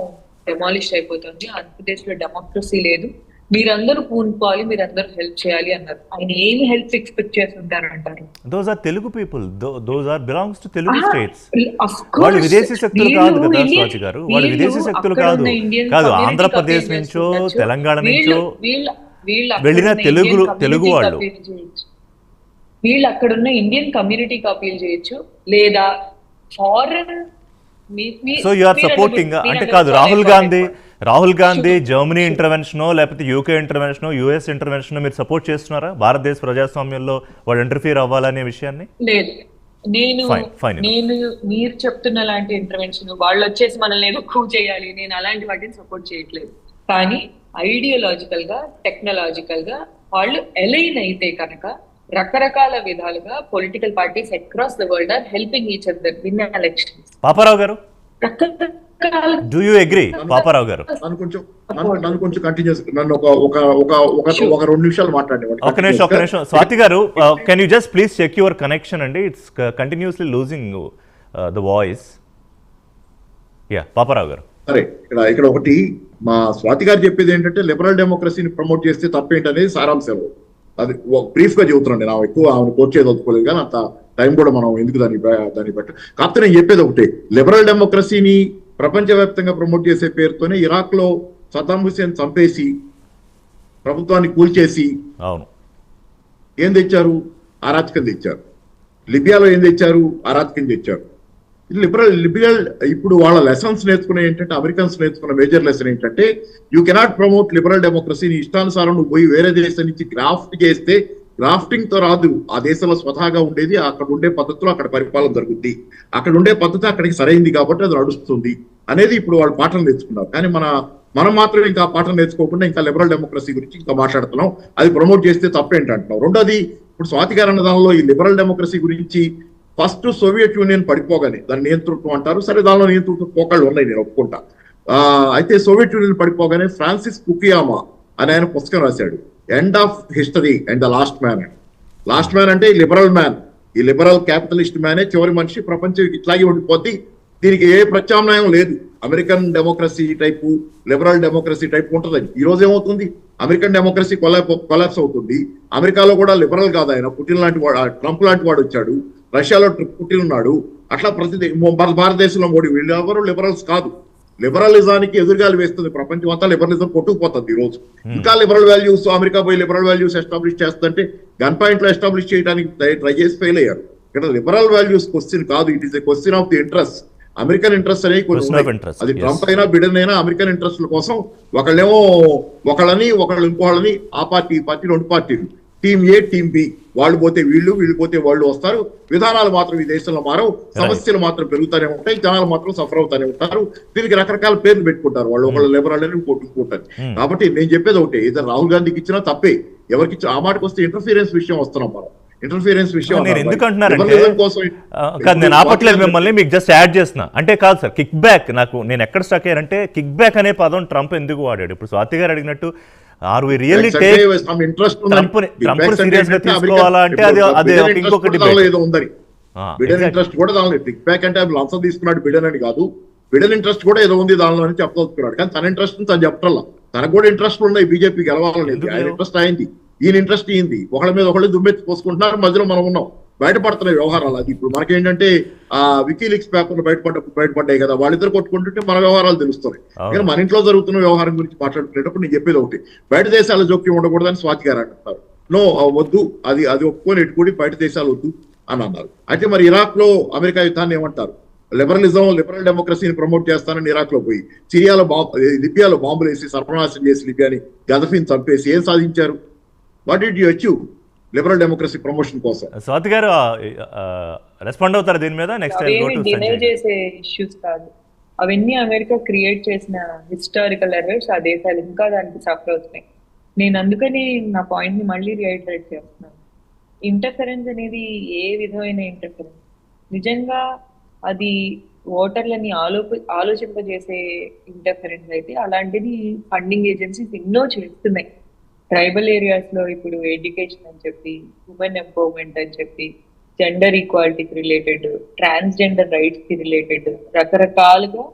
Speaker 4: డెమాలిష్ అయిపోతుంది, ఆంధ్రప్రదేశ్ లో డెమోక్రసీ లేదు, మీరందరూ పూనుకోవాలి, మీరందరూ హెల్ప్ చేయాలి అన్నారు. ఆయన ఏమి హెల్ప్ ఎక్స్పెక్ట్ చేస్తుంటారు అంటారు?
Speaker 1: Those are Telugu people, those are belongs to Telugu states. వాళ్ళు విదేశీ శక్తులు కాదు కదా స్వాతి గారు, వాళ్ళు విదేశీ శక్తులు కాదు. ఆంధ్రప్రదేశ్ నుంచో తెలంగాణ నుంచో వెళ్ళిన తెలుగు వాళ్ళు.
Speaker 4: వీళ్ళు అక్కడున్న ఇండియన్ కమ్యూనిటీకి అపీల్ చేయొచ్చు, లేదా foreign.
Speaker 1: So you are supporting అంటే కాదు, రాహుల్ గాంధీ జర్మనీ ఇంటర్వెన్షనో లేకపోతే యూకే ఇంటర్వెన్షనో యుఎస్ ఇంటర్వెన్షనో మీరు సపోర్ట్ చేస్తున్నారా భారతదేశ ప్రజాస్వామ్యంలో వాళ్ళు ఇంటర్ఫియర్ అవ్వాలనే విషయాన్ని?
Speaker 4: లేదు, నేను మీరు చెప్తున్న లాంటి ఇంటర్వెన్షన్ వాళ్ళు వచ్చేసి మనల్ని ఏదో కూవ్ చేయాలి, నేను అలాంటి వాటిని సపోర్ట్ చేయట్లేదు. కానీ ఐడియాలజికల్ గా, టెక్నాలజికల్ గా వాళ్ళు అలైన్ అయితే కనుక రకరకాల విధాలుగా political parties across the world are helping each other win elections.
Speaker 1: Paparao గారు, do you agree? పాపారావు గారు,
Speaker 2: నన్ను కొంచెం కంటిన్యూస్, నన్ను ఒక 2 నిమిషాలు మాట్లాడండి.
Speaker 1: ఒక నిమిషం స్వాతి గారు, can you just please check your connection అండి, it's continuously losing the voice. Yeah Paparao గారు.
Speaker 2: సరే, ఇక్కడ ఒకటి మా స్వాతి గారు చెప్పేది ఏంటంటే లిబరల్ డెమోక్రసీని ప్రమోట్ చేస్తే తప్పేంటనేది సారాంశం. అది బ్రీఫ్ గా చెబుతున్నాండి, నా ఎక్కువ ఆమెను కోట్ చేయదలుచుకోలేదు, కానీ అంత టైం కూడా మనం ఎందుకు దాన్ని బట్టి. కాకపోతే నేను చెప్పేది ఒకటి, లిబరల్ డెమోక్రసీని ప్రపంచవ్యాప్తంగా ప్రమోట్ చేసే పేరుతోనే ఇరాక్ లో సద్దాం హుసేన్ చంపేసి ప్రభుత్వాన్ని కూల్చేసి ఏం తెచ్చారు? అరాచకం తెచ్చారు. లిబియాలో ఏం తెచ్చారు? అరాచకం తెచ్చారు. లిబరల్ ఇప్పుడు వాళ్ళ లెసన్స్ నేర్చుకునే ఏంటంటే, అమెరికన్స్ నేర్చుకున్న మేజర్ లెసన్ ఏంటంటే, you cannot promote liberal democracy. నీ ఇష్టానుసారం నువ్వు పోయి వేరే దేశం నుంచి గ్రాఫ్ట్ చేస్తే గ్రాఫ్టింగ్ తో రాదు. ఆ దేశంలో స్వతహాగా ఉండేది, అక్కడ ఉండే పద్ధతిలో అక్కడ పరిపాలన జరుగుద్ది, అక్కడ ఉండే పద్ధతి అక్కడికి సరైంది కాబట్టి అది నడుస్తుంది అనేది ఇప్పుడు వాళ్ళు పాఠం నేర్చుకున్నారు. కానీ మనం మాత్రం ఇంకా పాఠం నేర్చుకోకుండా ఇంకా లిబరల్ డెమోక్రసీ గురించి ఇంకా మాట్లాడుతున్నాం. అది ప్రమోట్ చేస్తే తప్పేంటంటున్నాం. రెండోది, ఇప్పుడు స్వాతి గారు అన్న దానిలో ఈ లిబరల్ డెమోక్రసీ గురించి ఫస్ట్ సోవియట్ యూనియన్ పడిపోగానే దాని నియంతృత్వం అంటారు, సరే దానిలో నియంతృత్వ పోకళ్ళు ఉన్నాయి, నేను ఒప్పుకుంటా. అయితే సోవియట్ యూనియన్ పడిపోగానే ఫ్రాన్సిస్ ఫుకుయామా అని ఆయన పుస్తకం రాశాడు, end of history and the last man. Last man అంటే లిబరల్ మ్యాన్, ఈ లిబరల్ క్యాపిటలిస్ట్ మ్యానే చివరి మనిషి, ప్రపంచం ఇట్లాగే ఉండిపోద్ది, దీనికి ఏ ప్రత్యామ్నాయం లేదు. American democracy type, liberal democracy type ఉంటుంది. ఈ రోజు ఏమవుతుంది? అమెరికన్ డెమోక్రసీ కొలాప్స్ అవుతుంది. అమెరికాలో కూడా లిబరల్ కాదు ఆయన, పుటిన్ లాంటి వాడు, ట్రంప్ లాంటి వాడు వచ్చాడు, రష్యాలో పుటిన్ ఉన్నాడు, అట్లా భారతదేశంలో మోడీ, వీళ్ళు ఎవరు లిబరల్స్ కాదు. లిబరలిజానికి ఎదురుగాలు వేస్తుంది ప్రపంచం అంతా, లిబరలిజం కొట్టుకుపోతుంది ఈ రోజు. ఇంకా లిబరల్ వాల్యూస్, అమెరికా పోయి లిబరల్ వాల్యూస్ ఎస్టాబ్లిష్ చేస్తుంటే గన్ పాయింట్ లో ఎస్టాబ్లిష్ చేయడానికి ట్రై చేసి ఫెయిల్ అయ్యారు. ఇక్కడ లిబరల్ వాల్యూస్ క్వశ్చన్ కాదు, it is a question of the interest. American interest అనేవి కొన్ని
Speaker 1: Question of
Speaker 2: ఉన్నాయి.
Speaker 1: interest,
Speaker 2: అది
Speaker 1: yes.
Speaker 2: ట్రంప్ అయినా బిడెన్ అయినా అమెరికన్ ఇంట్రెస్ట్ల కోసం ఒకళ్ళేమో ఒకళ్ళని ఇంకోళ్ళని ఆ పార్టీ ఈ పార్టీ 2 పార్టీలు, టీమ్ ఏ టీమ్ బి, వాళ్ళు పోతే వీళ్ళు పోతే వాళ్ళు వస్తారు. విధానాలు మాత్రం ఈ దేశంలో మారవు, సమస్యలు మాత్రం పెరుగుతూనే ఉంటాయి, జనాలు మాత్రం సఫర్ అవుతూనే ఉంటారు. దీనికి రకరకాల పేర్లు పెట్టుకుంటారు వాళ్ళు, ఒకళ్ళు లిబరల్ అని ఇంకోటి. కాబట్టి నేను చెప్పేది ఒకటి, ఏదైనా రాహుల్ గాంధీకి ఇచ్చినా తప్పే, ఎవరికి ఇచ్చినా. ఆ మాటకు వస్తే ఇంటర్ఫీరెన్స్ విషయం వస్తున్నాం మనం. ఇంటర్ఫీరెన్స్ విషయం
Speaker 1: నేను ఎందుకు అంటున్నారంటే
Speaker 2: లిబరలిజం కోసం
Speaker 1: కాదు, నేను ఆపట్లేదు మిమ్మల్ని, మీకు జస్ట్ యాడ్ చేస్తున్నా. అంటే కాదు సార్, కిక్ బ్యాక్, నేను ఎక్కడ స్టక్ అయ్యారంటే కిక్ బ్యాక్ అనే పదం ట్రంప్ ఎందుకు వాడాడు? ఇప్పుడు స్వాతి గారు అడిగినట్టు are we really take Trump serious గా తీసుకోవాలా అంటే అది ఇంకొక డిబేట్
Speaker 2: ఏదో ఉందని. బిడెన్ ఇంట్రెస్ట్ కూడా దానిలో, కిక్ బ్యాక్ అంటే అవి లంచం తీసుకున్నాడు బిడెన్ అని కాదు, బిడెన్ ఇంట్రెస్ట్ కూడా ఏదో ఉంది దానిలో అని చెప్పదలుచుకున్నాడు. కానీ తన ఇంట్రెస్ట్ తను చెప్పటల్లా, తనకు కూడా ఇంట్రెస్ట్ ఉన్నాయి బీజేపీ గెలవాలనేది. ఆయన ఇంట్రెస్ట్ అయింది, ఈయన ఇంట్రెస్ట్ అయింది. ఒకళ్ళ మీద ఒకళ్ళు దుమ్మెత్తి పోసుకుంటున్నారు, మధ్యలో మనం ఉన్నాం. బయటపడుతున్నాయి వ్యవహారాలు. అది ఇప్పుడు మనకేంటంటే ఆ వికీలీక్స్ పేపర్లు బయటపడ్డాయి కదా, వాళ్ళిద్దరు కొట్టుకుంటుంటే మన వ్యవహారాలు తెలుస్తున్నాయి. కానీ మన ఇంట్లో జరుగుతున్న వ్యవహారం గురించి మాట్లాడుకునేటప్పుడు నేను చెప్పేది ఒకటి, బయట దేశాల జోక్యం ఉండకూడదని స్వాతి గారు అంటున్నారు. నో, వద్దు, అది ఒప్పుకొని ఎట్టుకుని బయట దేశాలు వద్దు అని అన్నారు. అయితే మరి ఇరాక్ లో అమెరికా యుద్ధాన్ని ఏమంటారు? లిబరల్ డెమోక్రసీని ప్రమోట్ చేస్తానని ఇరాక్ లో పోయి లిబియాలో బాంబులు వేసి సర్వనాశనం చేసి లిబియాని గదఫీని చంపేసి ఏం సాధించారు? What did you achieve liberal democracy promotion కోసం?
Speaker 1: స్వాతి గారు రెస్పాండ్ అవుతారు దీని మీద? నెక్స్ట్
Speaker 4: డినై చేసే ఇష్యూస్ కాదు అవన్నీ, అమెరికా క్రియేట్ చేసిన హిస్టారికల్ ఎర్రర్స్. ఆ దేశాలు ఇంకా దానికి సఫర్ అవుతున్నాయి. నేను అందుకని నా పాయింట్ ని మళ్ళీ రిఐటరేట్ చేస్తున్నాను. ఇంటర్ఫరెన్స్ అనేది ఏ విధమైన ఇంటర్ఫరెన్స్, నిజంగా అది ఓటర్లని ఆలోచింపజేసే ఇంటర్ఫరెన్స్ అయితే అలాంటిది ఫండింగ్ ఏజెన్సీస్ ఎన్నో చేస్తున్నాయి. ట్రైబల్ ఏరియాస్ లో ఇప్పుడు ఎడ్యుకేషన్ అని చెప్పి, ఉమెన్ ఎంపవర్మెంట్ అని చెప్పి, జెండర్ ఈక్వాలిటీకి రిలేటెడ్, ట్రాన్స్జెండర్ రైట్స్ కి రిలేటెడ్ రకరకాలుగా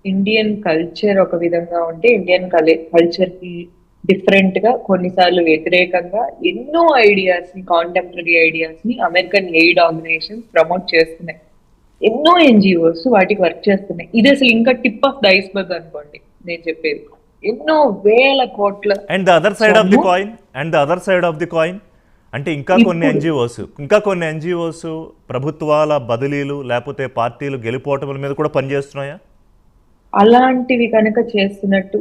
Speaker 4: ఇండియన్ కల్చర్ ఒక విధంగా ఉంటే ఇండియన్ కల్చర్ కి డిఫరెంట్ గా, కొన్నిసార్లు వ్యతిరేకంగా ఎన్నో ఐడియాస్ ని, కాంటెంపరీ ఐడియాస్ ని అమెరికన్ ఎయిడ్ ఆర్గనైజేషన్స్ ప్రమోట్ చేస్తున్నాయి. ఎన్నో ఎన్జిఓస్ వాటికి వర్క్ చేస్తున్నాయి. ఇది అసలు ఇంకా టిప్ ఆఫ్ ద ఐస్బర్గ్ అనుకోండి నేను చెప్పేది. ఎన్నో వేల కోట్ల.
Speaker 1: And the other side of the coin అంటే ఇంకా కొన్ని ఎన్జిఓస్ ప్రభుత్వాల బదిలీలు లేకపోతే పార్టీలు గెలుపోవటముల మీద కూడా పనిచేస్తున్నాయా?
Speaker 4: అలాంటివి కనుక చేస్తున్నట్టు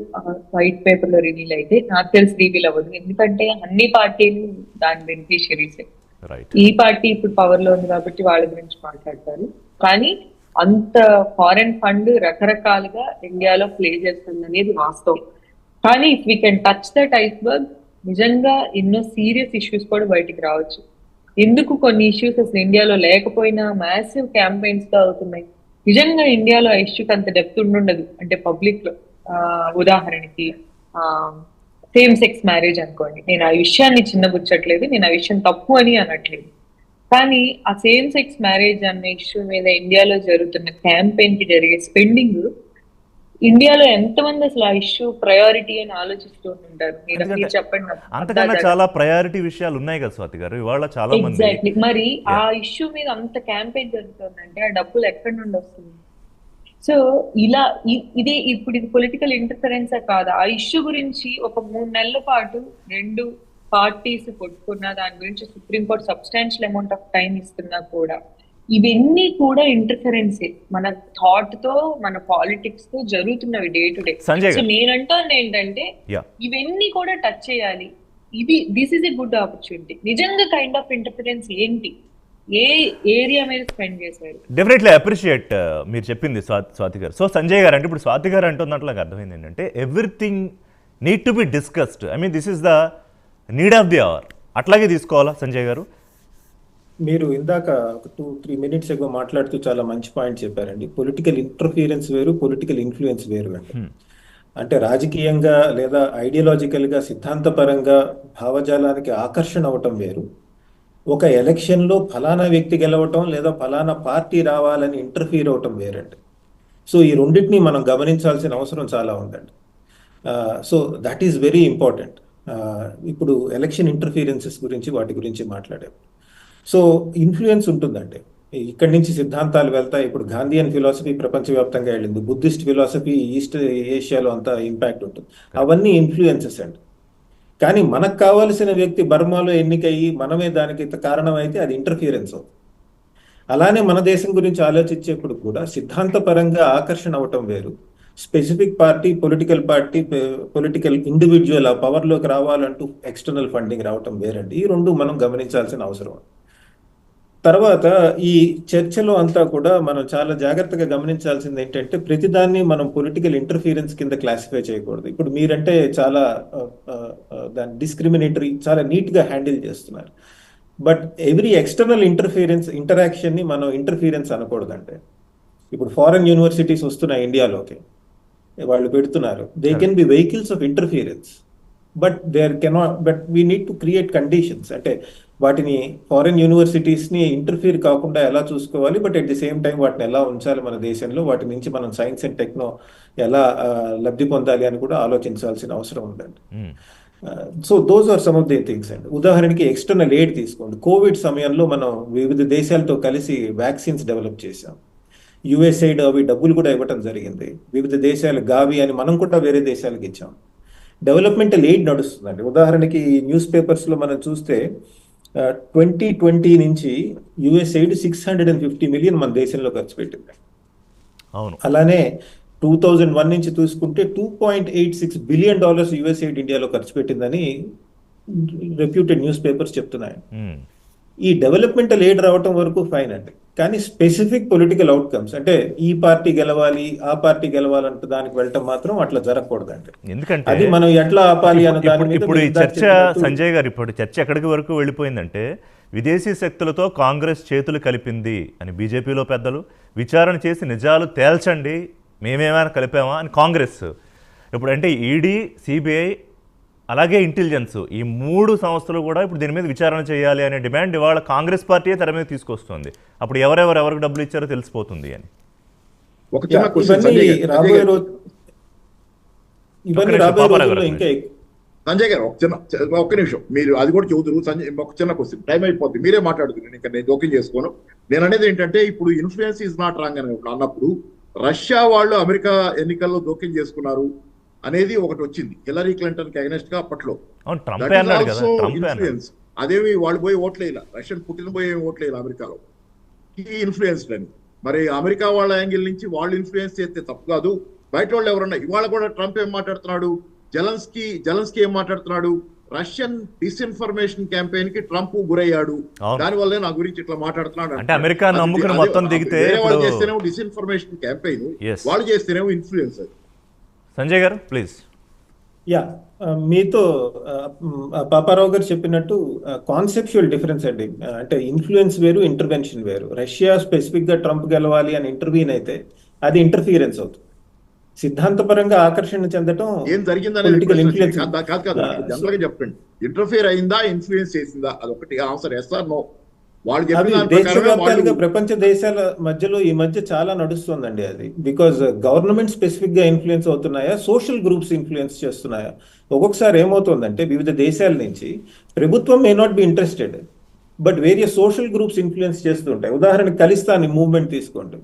Speaker 4: వైట్ పేపర్ లో రివీల్ అయితే నాకు తెలిసి రివీల్ అవ్వదు. ఎందుకంటే అన్ని పార్టీలు దాని బెనిఫిషియరీసే. ఈ పార్టీ ఇప్పుడు పవర్ లో ఉంది కాబట్టి వాళ్ళ గురించి మాట్లాడతారు. కానీ అంత ఫారెన్ ఫండ్ రకరకాలుగా ఇండియాలో ప్లే చేస్తుంది అనేది వాస్తవం. కానీ if we can touch that iceberg, నిజంగా ఎన్నో సీరియస్ ఇష్యూస్ కూడా బయటికి రావచ్చు. ఎందుకు కొన్ని ఇష్యూస్ అసలు ఇండియాలో లేకపోయినా మ్యాసివ్ క్యాంపెయిన్స్ గా అవుతున్నాయి. నిజంగా ఇండియాలో ఆ ఇష్యూకి అంత డెప్త్ ఉండదు. అంటే పబ్లిక్ లో ఉదాహరణకి సేమ్ సెక్స్ మ్యారేజ్ అనుకోండి, నేను ఆ విషయాన్ని చిన్నబుచ్చట్లేదు, నేను ఆ విషయం తప్పు అని అనట్లేదు. కానీ ఆ సేమ్ సెక్స్ మ్యారేజ్ అన్న ఇష్యూ మీద ఇండియాలో జరుగుతున్న క్యాంపెయిన్ కి జరిగే స్పెండింగ్, ఇండియాలో ఎంతమంది అసలు ఆ ఇష్యూ ప్రయారిటీ అని ఆలోచిస్తూ ఉంటారు? మీరు చెప్పండి.
Speaker 1: అంతకన్నా చాలా ప్రయారిటీ విషయాలు ఉన్నాయి కదా స్వాతి గారు, ఇవాళ చాలా మంది.
Speaker 4: ఎగ్జాక్ట్లీ. మరి ఆ ఇష్యూ మీద అంత క్యాంపెయిన్ జరుగుతుందంటే ఆ డబ్బులు ఎక్కడి నుండి వస్తుంది? సో ఇలా ఇది పొలిటికల్ ఇంటర్ఫరెన్స్ కాదా? ఆ ఇష్యూ గురించి ఒక 3 నెలల పాటు 2 పార్టీస్ కొట్టుకున్నా, దాని గురించి supreme court substantial amount of time ఇస్తున్నా కూడా ఇవన్నీ కూడా ఇంటర్ఫరెన్సే. మన థాట్ తో, మన పాలిటిక్స్ తో జరుగుతున్నవి డే టు డే. సో నేనంటాను ఏంటంటే ఇవన్నీ కూడా టచ్ చేయాలి. This is a good opportunity. నిజంగా కైండ్ ఆఫ్ ఇంటర్ఫరెన్స్ ఏంటి, ఏ ఏరియా మీద స్పెండ్ చేశారు?
Speaker 1: డెఫినెట్లీ అప్రిషియేట్ మీరు చెప్పింది స్వాతి గారు. సో సంజయ్ గారు, అంటే ఇప్పుడు స్వాతి గారు అంటున్నట్లు నాకు అర్థమైంది ఏంటంటే everything need to be discussed. I mean this is the need of the hour. అట్లాగే తీసుకోవాలా సంజయ్ గారు?
Speaker 3: మీరు ఇందాక ఒక 2-3 మినిట్స్ ఎగో మాట్లాడుతూ చాలా మంచి పాయింట్ చెప్పారండి. పొలిటికల్ ఇంటర్ఫీరెన్స్ వేరు, పొలిటికల్ ఇన్ఫ్లుయెన్స్ వేరు అండి. అంటే రాజకీయంగా లేదా ఐడియాలజికల్ గా, సిద్ధాంతపరంగా భావజాలానికి ఆకర్షణ అవటం వేరు, ఒక ఎలక్షన్ లో ఫలానా వ్యక్తి గెలవటం లేదా ఫలానా పార్టీ రావాలని ఇంటర్ఫీర్ అవటం వేరండి. సో ఈ రెండింటిని మనం గమనించాల్సిన అవసరం చాలా ఉందండి. So that is very important. ఇప్పుడు ఎలక్షన్ ఇంటర్ఫీరెన్సెస్ గురించి, వాటి గురించి మాట్లాడాము. సో ఇన్ఫ్లుయెన్స్ ఉంటుందండి. ఇక్కడి నుంచి సిద్ధాంతాలు వెళ్తాయి. ఇప్పుడు గాంధీయన్ ఫిలాసఫీ ప్రపంచవ్యాప్తంగా వెళ్ళింది, బుద్ధిస్ట్ ఫిలాసఫీ ఈస్ట్ ఏషియాలో అంతా ఇంపాక్ట్ ఉంటుంది. అవన్నీ ఇన్ఫ్లుయెన్సెస్ అండి. కానీ మనకు కావాల్సిన వ్యక్తి బర్మాలో ఎన్నికయ్యి మనమే దానికి కారణం అయితే అది ఇంటర్ఫియరెన్స్ అవుతుంది. అలానే మన దేశం గురించి ఆలోచించేప్పుడు కూడా సిద్ధాంతపరంగా ఆకర్షణ అవటం వేరు, స్పెసిఫిక్ పార్టీ పొలిటికల్ ఇండివిజువల్ ఆ పవర్లోకి రావాలంటూ ఎక్స్టర్నల్ ఫండింగ్ రావటం వేరండి. ఈ రెండు మనం గమనించాల్సిన అవసరం. తర్వాత ఈ చర్చలో అంతా కూడా మనం చాలా జాగ్రత్తగా గమనించాల్సింది ఏంటంటే ప్రతిదాన్ని మనం పొలిటికల్ ఇంటర్ఫీరెన్స్ కింద క్లాసిఫై చేయకూడదు. ఇప్పుడు మీరంటే చాలా దాని డిస్క్రిమినేటరీ చాలా నీట్గా హ్యాండిల్ చేస్తున్నారు. బట్ ఎవ్రీ ఎక్స్టర్నల్ ఇంటరాక్షన్ ని మనం ఇంటర్ఫీరెన్స్ అనకూడదంటే, ఇప్పుడు ఫారెన్ యూనివర్సిటీస్ వస్తున్నాయి ఇండియాలోకి, వాళ్ళు పెడుతున్నారు, they can be vehicles of interference, but we need to create conditions. అంటే వాటిని ఫారెన్ యూనివర్సిటీస్ ని ఇంటర్ఫీర్ కాకుండా ఎలా చూసుకోవాలి, but at the same time వాటిని ఎలా ఉంచాలి మన దేశంలో, వాటి నుంచి మనం సైన్స్ అండ్ టెక్నో ఎలా లబ్ధి పొందాలి అని కూడా ఆలోచించాల్సిన అవసరం ఉందండి. So those are some of the things అండి. ఉదాహరణకి ఎక్స్టర్నల్ ఎయిడ్ తీసుకోండి. కోవిడ్ సమయంలో మనం వివిధ దేశాలతో కలిసి వ్యాక్సిన్స్ డెవలప్ చేశాం. యుఎస్ఐడ్ అవి డబ్బులు కూడా ఇవ్వటం జరిగింది. వివిధ దేశాలు గావి అని మనం కూడా వేరే దేశాలకు ఇచ్చాం. డెవలప్మెంటల్ ఎయిడ్ నడుస్తుందండి. ఉదాహరణకి న్యూస్ పేపర్స్లో మనం చూస్తే 2020 నుంచి యుఎస్ఐడ్ 650 మిలియన్ మన దేశంలో ఖర్చు పెట్టింది.
Speaker 1: అవును.
Speaker 3: అలానే 2001 నుంచి చూసుకుంటే $2.86 బిలియన్ యుఎస్ఐడ్ ఇండియాలో ఖర్చు పెట్టిందని రెప్యూటెడ్ న్యూస్ పేపర్స్ చెప్తున్నాయి. ఈ డెవలప్మెంటల్ ఎయిడ్ రావటం వరకు ఫైన్ అండి, కానీ స్పెసిఫిక్ పొలిటికల్ అవుట్కమ్స్ అంటే ఈ పార్టీ గెలవాలి ఆ పార్టీ గెలవాలంటే దానికి వెళ్ళటం మాత్రం అట్లా జరగకూడదండి.
Speaker 1: ఎందుకంటే
Speaker 3: అది మనం ఎట్లా ఆపాలి అన్న దాని మీద
Speaker 1: ఇప్పుడు ఈ చర్చ సంజయ్ గారు, ఇప్పుడు చర్చ ఎక్కడికి వరకు వెళ్ళిపోయిందంటే విదేశీ శక్తులతో కాంగ్రెస్ చేతులు కలిపింది అని బీజేపీలో పెద్దలు, విచారణ చేసి నిజాలు తేల్చండి, మేమేమైనా కలిపామా అని కాంగ్రెస్. ఇప్పుడు అంటే ఈడీ, సిబిఐ అలాగే ఇంటెలిజెన్స్, ఈ 3 సంస్థలు కూడా ఇప్పుడు దీని మీద విచారణ చేయాలి అనే డిమాండ్ ఇవాళ కాంగ్రెస్ పార్టీయే తెర మీద తీసుకొస్తుంది. అప్పుడు ఎవరికి డబ్బులు ఇచ్చారో తెలిసిపోతుంది అని.
Speaker 2: ఒక చిన్న క్వశ్చన్ సంజయ్ గారు, ఒక్క నిమిషం, మీరు అది కూడా చెబుతారు. సంజయ్ ఒక చిన్న క్వశ్చన్, టైం అయిపోతుంది, మీరే మాట్లాడుతున్నారు, ఇంకా నేను జోక్యం చేసుకోను. నేను అనేది ఏంటంటే ఇప్పుడు ఇన్ఫ్లుయెన్స్ ఈజ్ నాట్ రాంగ్ అని అన్నప్పుడు రష్యా వాళ్ళు అమెరికా ఎన్నికల్లో జోక్యం చేసుకున్నారు అనేది ఒకటి వచ్చింది హిల్లరీ క్లింటన్ కి అగెనెస్ట్ గా అప్పట్లో. ఇన్ఫ్లుయెన్స్ అదేమి వాళ్ళు పోయి ఓట్లేలా, రష్యన్ పుట్టిన పోయి ఓట్లేలా అమెరికాలో, ఈ ఇన్ఫ్లుయెన్స్డ్ అని. మరి అమెరికా వాళ్ళ యాంగిల్ నుంచి వాళ్ళు ఇన్ఫ్లుయెన్స్ చేస్తే తప్పు కాదు. బయట వాళ్ళు ఎవరన్నా ఇవాళ కూడా ట్రంప్ ఏం మాట్లాడుతున్నాడు, జెలెన్స్కీ ఏం మాట్లాడుతున్నాడు, రష్యన్ డిస్ఇన్ఫర్మేషన్ క్యాంపెయిన్ కి ట్రంప్ గురయ్యాడు, దానివల్లే నా గురించి ఇట్లా మాట్లాడుతున్నాడు అంటే
Speaker 1: అమెరికా నమ్ముకుని మొత్తం దిగితే
Speaker 2: వాళ్ళు చేస్తేనేమో డిస్ఇన్ఫర్మేషన్ క్యాంపెయిన్, వాళ్ళు చేస్తేనేమో influence.
Speaker 1: Sanjay garu please.
Speaker 3: Yeah, మీతో పాపారావు గారు చెప్పినట్టు కాన్సెప్చువల్ డిఫరెన్స్ అండి. అంటే ఇన్ఫ్లుయెన్స్ వేరు, ఇంటర్వెన్షన్ వేరు. రష్యా స్పెసిఫిక్ గా ట్రంప్ గెలవాలి అని ఇంటర్వ్యూన్ అయితే అది ఇంటర్ఫీరెన్స్ అవుతుంది. సిద్ధాంతపరంగా ఆకర్షణ చెందటం
Speaker 2: ఏం జరిగిందనేది కాదు, జనరల్ గా చెప్పండి. ఇంటర్ఫియర్ అయిందా, ఇన్ఫ్లుయెన్స్ చేసిందా, అదొకటి ఆన్సర్, ఎస్ ఆర్ నో.
Speaker 3: దేశవ్యాప్తంగా ప్రపంచ దేశాల మధ్యలో ఈ మధ్య చాలా నడుస్తుందండి అది. బికాజ్ గవర్నమెంట్ స్పెసిఫిక్ గా ఇన్ఫ్లుయెన్స్ అవుతున్నాయా, సోషల్ గ్రూప్స్ ఇన్ఫ్లుయెన్స్ చేస్తున్నాయా? ఒక్కొక్కసారి ఏమవుతుందంటే వివిధ దేశాల నుంచి ప్రభుత్వం may not be interested, but various social groups influence చేస్తుంటాయి. ఉదాహరణకు ఖలిస్తాన్ మూవ్మెంట్ తీసుకోండి.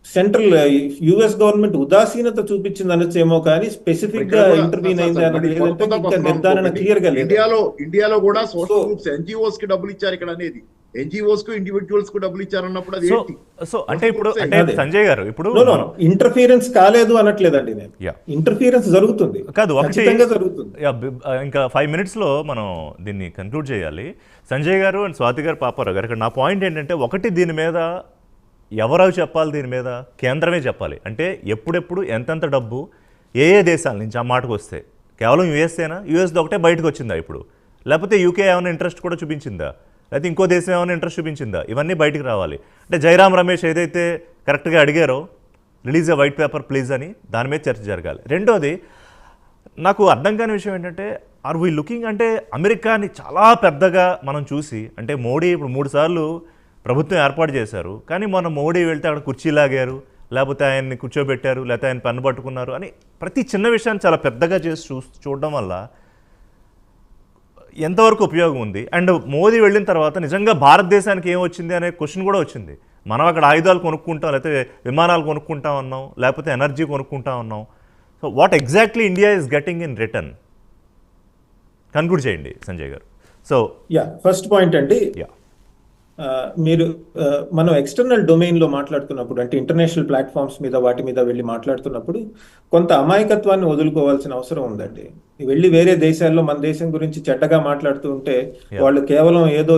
Speaker 3: సెంట్రల్ యుఎస్ గవర్నమెంట్ ఉదాసీనత చూపించింది అనొచ్చేమో, కానీ స్పెసిఫిక్ గా ఇంటర్వ్యూన్ అయింది అన్నది లేదంటే ఇంకా నిర్ధారణ క్లియర్ గా లేదు.
Speaker 2: ఇండియాలో కూడా సోషల్ గ్రూప్స్ ఎన్జిఓస్ కి డబ్బులు ఇచ్చారు ఇక్కడ అనేది, ఎన్జిఓస్ కు ఇండివిజువల్స్ కు డబ్బులు ఇచ్చారన్నప్పుడు అది
Speaker 1: సో అంటే ఇప్పుడు సంజయ్ గారు ఇప్పుడు
Speaker 3: ఇంటర్ఫీరెన్స్ కాలేదు అనట్లేదండి నేను, ఇంటర్ఫీరెన్స్ జరుగుతుంది
Speaker 1: కాదు, ఒకటి
Speaker 3: జరుగుతుంది.
Speaker 1: ఇంకా 5 minutes లో మనం దీన్ని కన్క్లూడ్ చేయాలి. సంజయ్ గారు అండ్ స్వాతి గారు, పాపారావు గారు, ఇక్కడ నా పాయింట్ ఏంటంటే ఒకటి, దీని మీద ఎవరో చెప్పాలి, దీని మీద కేంద్రమే చెప్పాలి. అంటే ఎప్పుడెప్పుడు ఎంతెంత డబ్బు ఏ దేశాల నుంచి, ఆ మాటకు వస్తే కేవలం యుఎస్ఏనా, యుఎస్ది ఒకటే బయటకు వచ్చిందా ఇప్పుడు, లేకపోతే యూకే ఏమైనా ఇంట్రెస్ట్ కూడా చూపించిందా, లేకపోతే ఇంకో దేశం ఏమైనా ఇంట్రెస్ట్ చూపించిందా, ఇవన్నీ బయటికి రావాలి. అంటే జయరాం రమేష్ ఏదైతే కరెక్ట్గా అడిగారో release a white paper please అని, దాని మీద చర్చ జరగాలి. రెండోది నాకు అర్థం కాని విషయం ఏంటంటే, ఆర్ వీ లుకింగ్ అంటే అమెరికాని చాలా పెద్దగా మనం చూసి, అంటే మోడీ ఇప్పుడు 3 సార్లు ప్రభుత్వం ఏర్పాటు చేశారు, కానీ మొన్న మోడీ వెళ్తే అక్కడ కుర్చీ లాగారు, లేకపోతే ఆయన్ని కూర్చోబెట్టారు, లేకపోతే ఆయన పెన్ను పట్టుకున్నారు అని ప్రతి చిన్న విషయాన్ని చాలా పెద్దగా చేసి చూడడం వల్ల ఎంతవరకు ఉపయోగం ఉంది? అండ్ మోదీ వెళ్ళిన తర్వాత నిజంగా భారతదేశానికి ఏం వచ్చింది అనే క్వశ్చన్ కూడా వచ్చింది. మనం అక్కడ ఆయుధాలు కొనుక్కుంటాం, లేకపోతే విమానాలు కొనుక్కుంటాం అన్నాం, లేకపోతే ఎనర్జీ కొనుక్కుంటాం అన్నాం. So what exactly India is getting in return? Conclude చేయండి Sanjay garu. So
Speaker 3: first point అండి, మీరు మనం ఎక్స్టర్నల్ డొమైన్లో మాట్లాడుతున్నప్పుడు అంటే ఇంటర్నేషనల్ ప్లాట్ఫామ్స్ మీద వాటి మీద వెళ్ళి మాట్లాడుతున్నప్పుడు కొంత అమాయకత్వాన్ని వదులుకోవాల్సిన అవసరం ఉందండి. వెళ్ళి వేరే దేశాల్లో మన దేశం గురించి చెడ్డగా మాట్లాడుతూ ఉంటే వాళ్ళు కేవలం ఏదో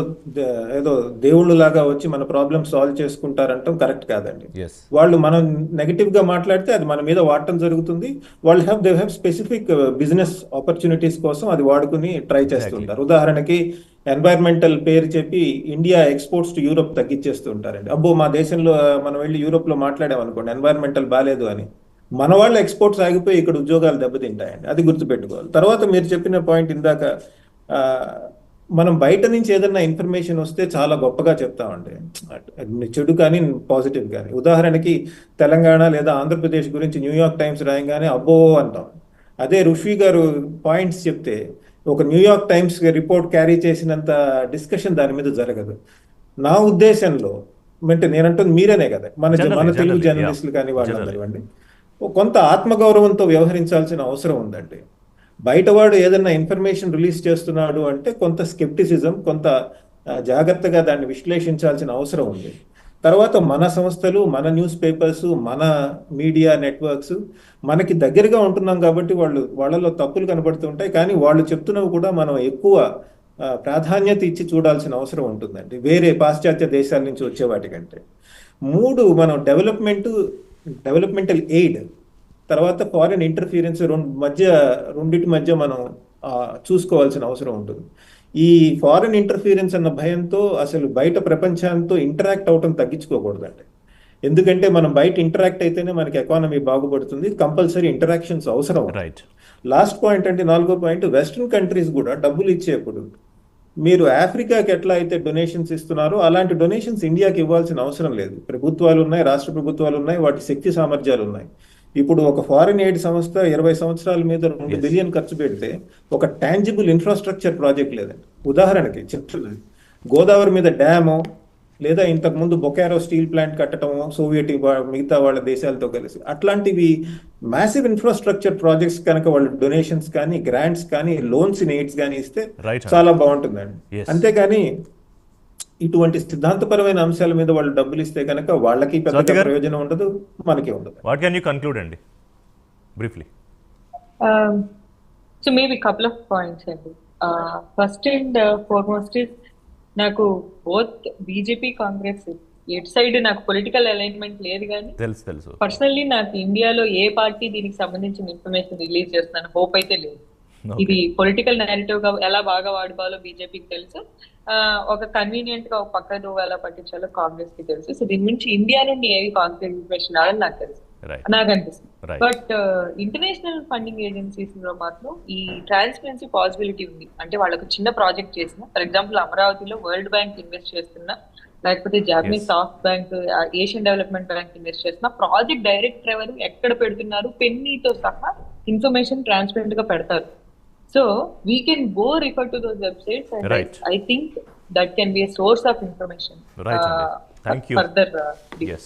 Speaker 3: దేవుళ్ళు లాగా వచ్చి మన ప్రాబ్లమ్ సాల్వ్ చేసుకుంటారంటాం కరెక్ట్ కాదండి. వాళ్ళు మనం నెగిటివ్ గా మాట్లాడితే అది మన మీద వాడటం జరుగుతుంది. వాళ్ళు they have specific business opportunities కోసం అది వాడుకుని ట్రై చేస్తుంటారు. ఉదాహరణకి ఎన్వైర్మెంటల్ పేరు చెప్పి ఇండియా ఎక్స్పోర్ట్స్ టు యూరోప్ తగ్గించేస్తూ ఉంటారండి. అబ్బో మా దేశంలో మనం వెళ్ళి యూరోప్ లో మాట్లాడామనుకోండి ఎన్వైర్మెంటల్ బాగాలేదు అని, మన వాళ్ళ ఎక్స్పోర్ట్స్ ఆగిపోయి ఇక్కడ ఉద్యోగాలు దెబ్బతింటాయండి. అది గుర్తుపెట్టుకోవాలి. తర్వాత మీరు చెప్పిన పాయింట్ ఇందాక మనం బయట నుంచి ఏదైనా ఇన్ఫర్మేషన్ వస్తే చాలా గొప్పగా చెప్తామండి, చెడు కానీ పాజిటివ్ కానీ. ఉదాహరణకి తెలంగాణ లేదా ఆంధ్రప్రదేశ్ గురించి న్యూయార్క్ టైమ్స్ రాయంగానే అబ్బో అంటాం. అదే ఋషి గారు పాయింట్స్ చెప్తే ఒక న్యూయార్క్ టైమ్స్ రిపోర్ట్ క్యారీ చేసినంత డిస్కషన్ దాని మీద జరగదు. నా ఉద్దేశంలో అంటే నేనంటుంది మీరేనే కదా, మన తెలుగు జర్నలిస్టులు కానీ వాళ్ళందరూ అండి కొంత ఆత్మగౌరవంతో వ్యవహరించాల్సిన అవసరం ఉందండి. బయటవాడు ఏదైనా ఇన్ఫర్మేషన్ రిలీజ్ చేస్తున్నాడు అంటే కొంత స్కెప్టిసిజం, కొంత జాగ్రత్తగా దాన్ని విశ్లేషించాల్సిన అవసరం ఉంది. తర్వాత మన సంస్థలు, మన న్యూస్ పేపర్స్, మన మీడియా నెట్వర్క్స్ మనకి దగ్గరగా ఉంటున్నాం కాబట్టి వాళ్ళలో తప్పులు కనబడుతుంటాయి. కానీ వాళ్ళు చెప్తున్నవి కూడా మనం ఎక్కువ ప్రాధాన్యత ఇచ్చి చూడాల్సిన అవసరం ఉంటుందండి వేరే పాశ్చాత్య దేశాల నుంచి వచ్చే వాటికంటే. 3 మనం డెవలప్మెంటల్ ఎయిడ్, తర్వాత ఫారిన్ ఇంటర్ఫీరెన్స్ రెండింటి మధ్య మనం చూసుకోవాల్సిన అవసరం ఉంటుంది. ఈ ఫారిన్ ఇంటర్ఫీరెన్స్ అన్న భయంతో అసలు బయట ప్రపంచంతో ఇంటరాక్ట్ అవటం తగ్గించుకోకూడదండి. ఎందుకంటే మనం బయట ఇంటరాక్ట్ అయితేనే మనకి ఎకానమీ బాగుపడుతుంది. కంపల్సరీ ఇంటరాక్షన్స్ అవసరం. లాస్ట్ పాయింట్ అంటే 4వ పాయింట్, వెస్ట్రన్ కంట్రీస్ కూడా డబ్బులు ఇచ్చేప్పుడు మీరు ఆఫ్రికాకి ఎట్లా అయితే డొనేషన్స్ ఇస్తున్నారో అలాంటి డొనేషన్స్ ఇండియాకి ఇవ్వాల్సిన అవసరం లేదు. ప్రభుత్వాలు ఉన్నాయి, రాష్ట్ర ప్రభుత్వాలు ఉన్నాయి, వాటి శక్తి సామర్థ్యాలు ఉన్నాయి. ఇప్పుడు ఒక ఫారిన్ ఎయిడ్ సంస్థ 20 సంవత్సరాల మీద 2 బిలియన్ ఖర్చు పెడితే ఒక టాంజిబుల్ ఇన్ఫ్రాస్ట్రక్చర్ ప్రాజెక్ట్ లేదండి. ఉదాహరణకి చెప్తున్నది, గోదావరి మీద డ్యాము లేదా ఇంతకుముందు బొకారో స్టీల్ ప్లాంట్ కట్టడము సోవియట్ మిగతా వాళ్ళ దేశాలతో కలిసి అట్లాంటివి మ్యాసివ్ ఇన్ఫ్రాస్ట్రక్చర్ ప్రాజెక్ట్స్ కనుక వాళ్ళు డొనేషన్స్ కానీ గ్రాంట్స్ కానీ లోన్స్ ఇన్ ఎయిడ్స్ కానీ ఇస్తే చాలా బాగుంటుందండి. అంతేగాని ఇటువంటి సిద్ధాంతపరమైన అంశాల మీద వాళ్ళు డబ్బులు ఇస్తే కనుక వాళ్ళకి పెద్దగా ప్రయోజనం ఉండదు, మనకి ఉండదు.
Speaker 1: వాట్ కెన్ యూ కన్క్లూడ్ అండి briefly?
Speaker 4: So maybe couple of points అండి. ఫస్ట్ అండ్ ఫార్మోస్ట్ ఇస్ నాకు both BJP Congress at side నాకు పొలిటికల్ అలైన్మెంట్ లేదు, కానీ
Speaker 1: తెలుసు
Speaker 4: పర్సనల్లీ నాకు ఇండియాలో ఏ పార్టీ దీనికి సంబంధించిన ఇన్ఫర్మేషన్ రిలీజ్ చేస్తున్నాను హోప్ అయితే లేదు. ఇది పొలిటికల్ నేరేటివ్ గా ఎలా బాగా వాడుకోవాలో బీజేపీకి తెలుసు, ఒక కన్వీనియంట్ గా ఒక పక్క నువ్వు ఎలా పట్టించాలో కాంగ్రెస్ కి తెలుసు. సో దీని నుంచి ఇండియా నుండి ఏవి కాంగ్రెస్ ఇన్ఫర్మేషన్ రావాలని నాకు తెలుసు, నాకు అనిపిస్తుంది. బట్ ఇంటర్నేషనల్ ఫండింగ్ ఏజెన్సీస్ లో మాత్రం ఈ ట్రాన్స్పరెన్సీ పాసిబిలిటీ ఉంది. అంటే వాళ్ళకు చిన్న ప్రాజెక్ట్ చేసిన, ఫర్ ఎగ్జాంపుల్ అమరావతిలో వరల్డ్ బ్యాంక్ ఇన్వెస్ట్ చేస్తున్నా, లేకపోతే Japanese soft bank, Asian development bank invest చేస్తున్నా, ప్రాజెక్ట్ డైరెక్టర్ ఎవరు, ఎక్కడ పెడుతున్నారు, పెన్నీతో సహా ఇన్ఫర్మేషన్ ట్రాన్స్పరెంట్ గా పెడతారు. So we can go refer to those websites, and I think that can be a source of information.
Speaker 1: Thank you.
Speaker 4: Further.
Speaker 1: Yes.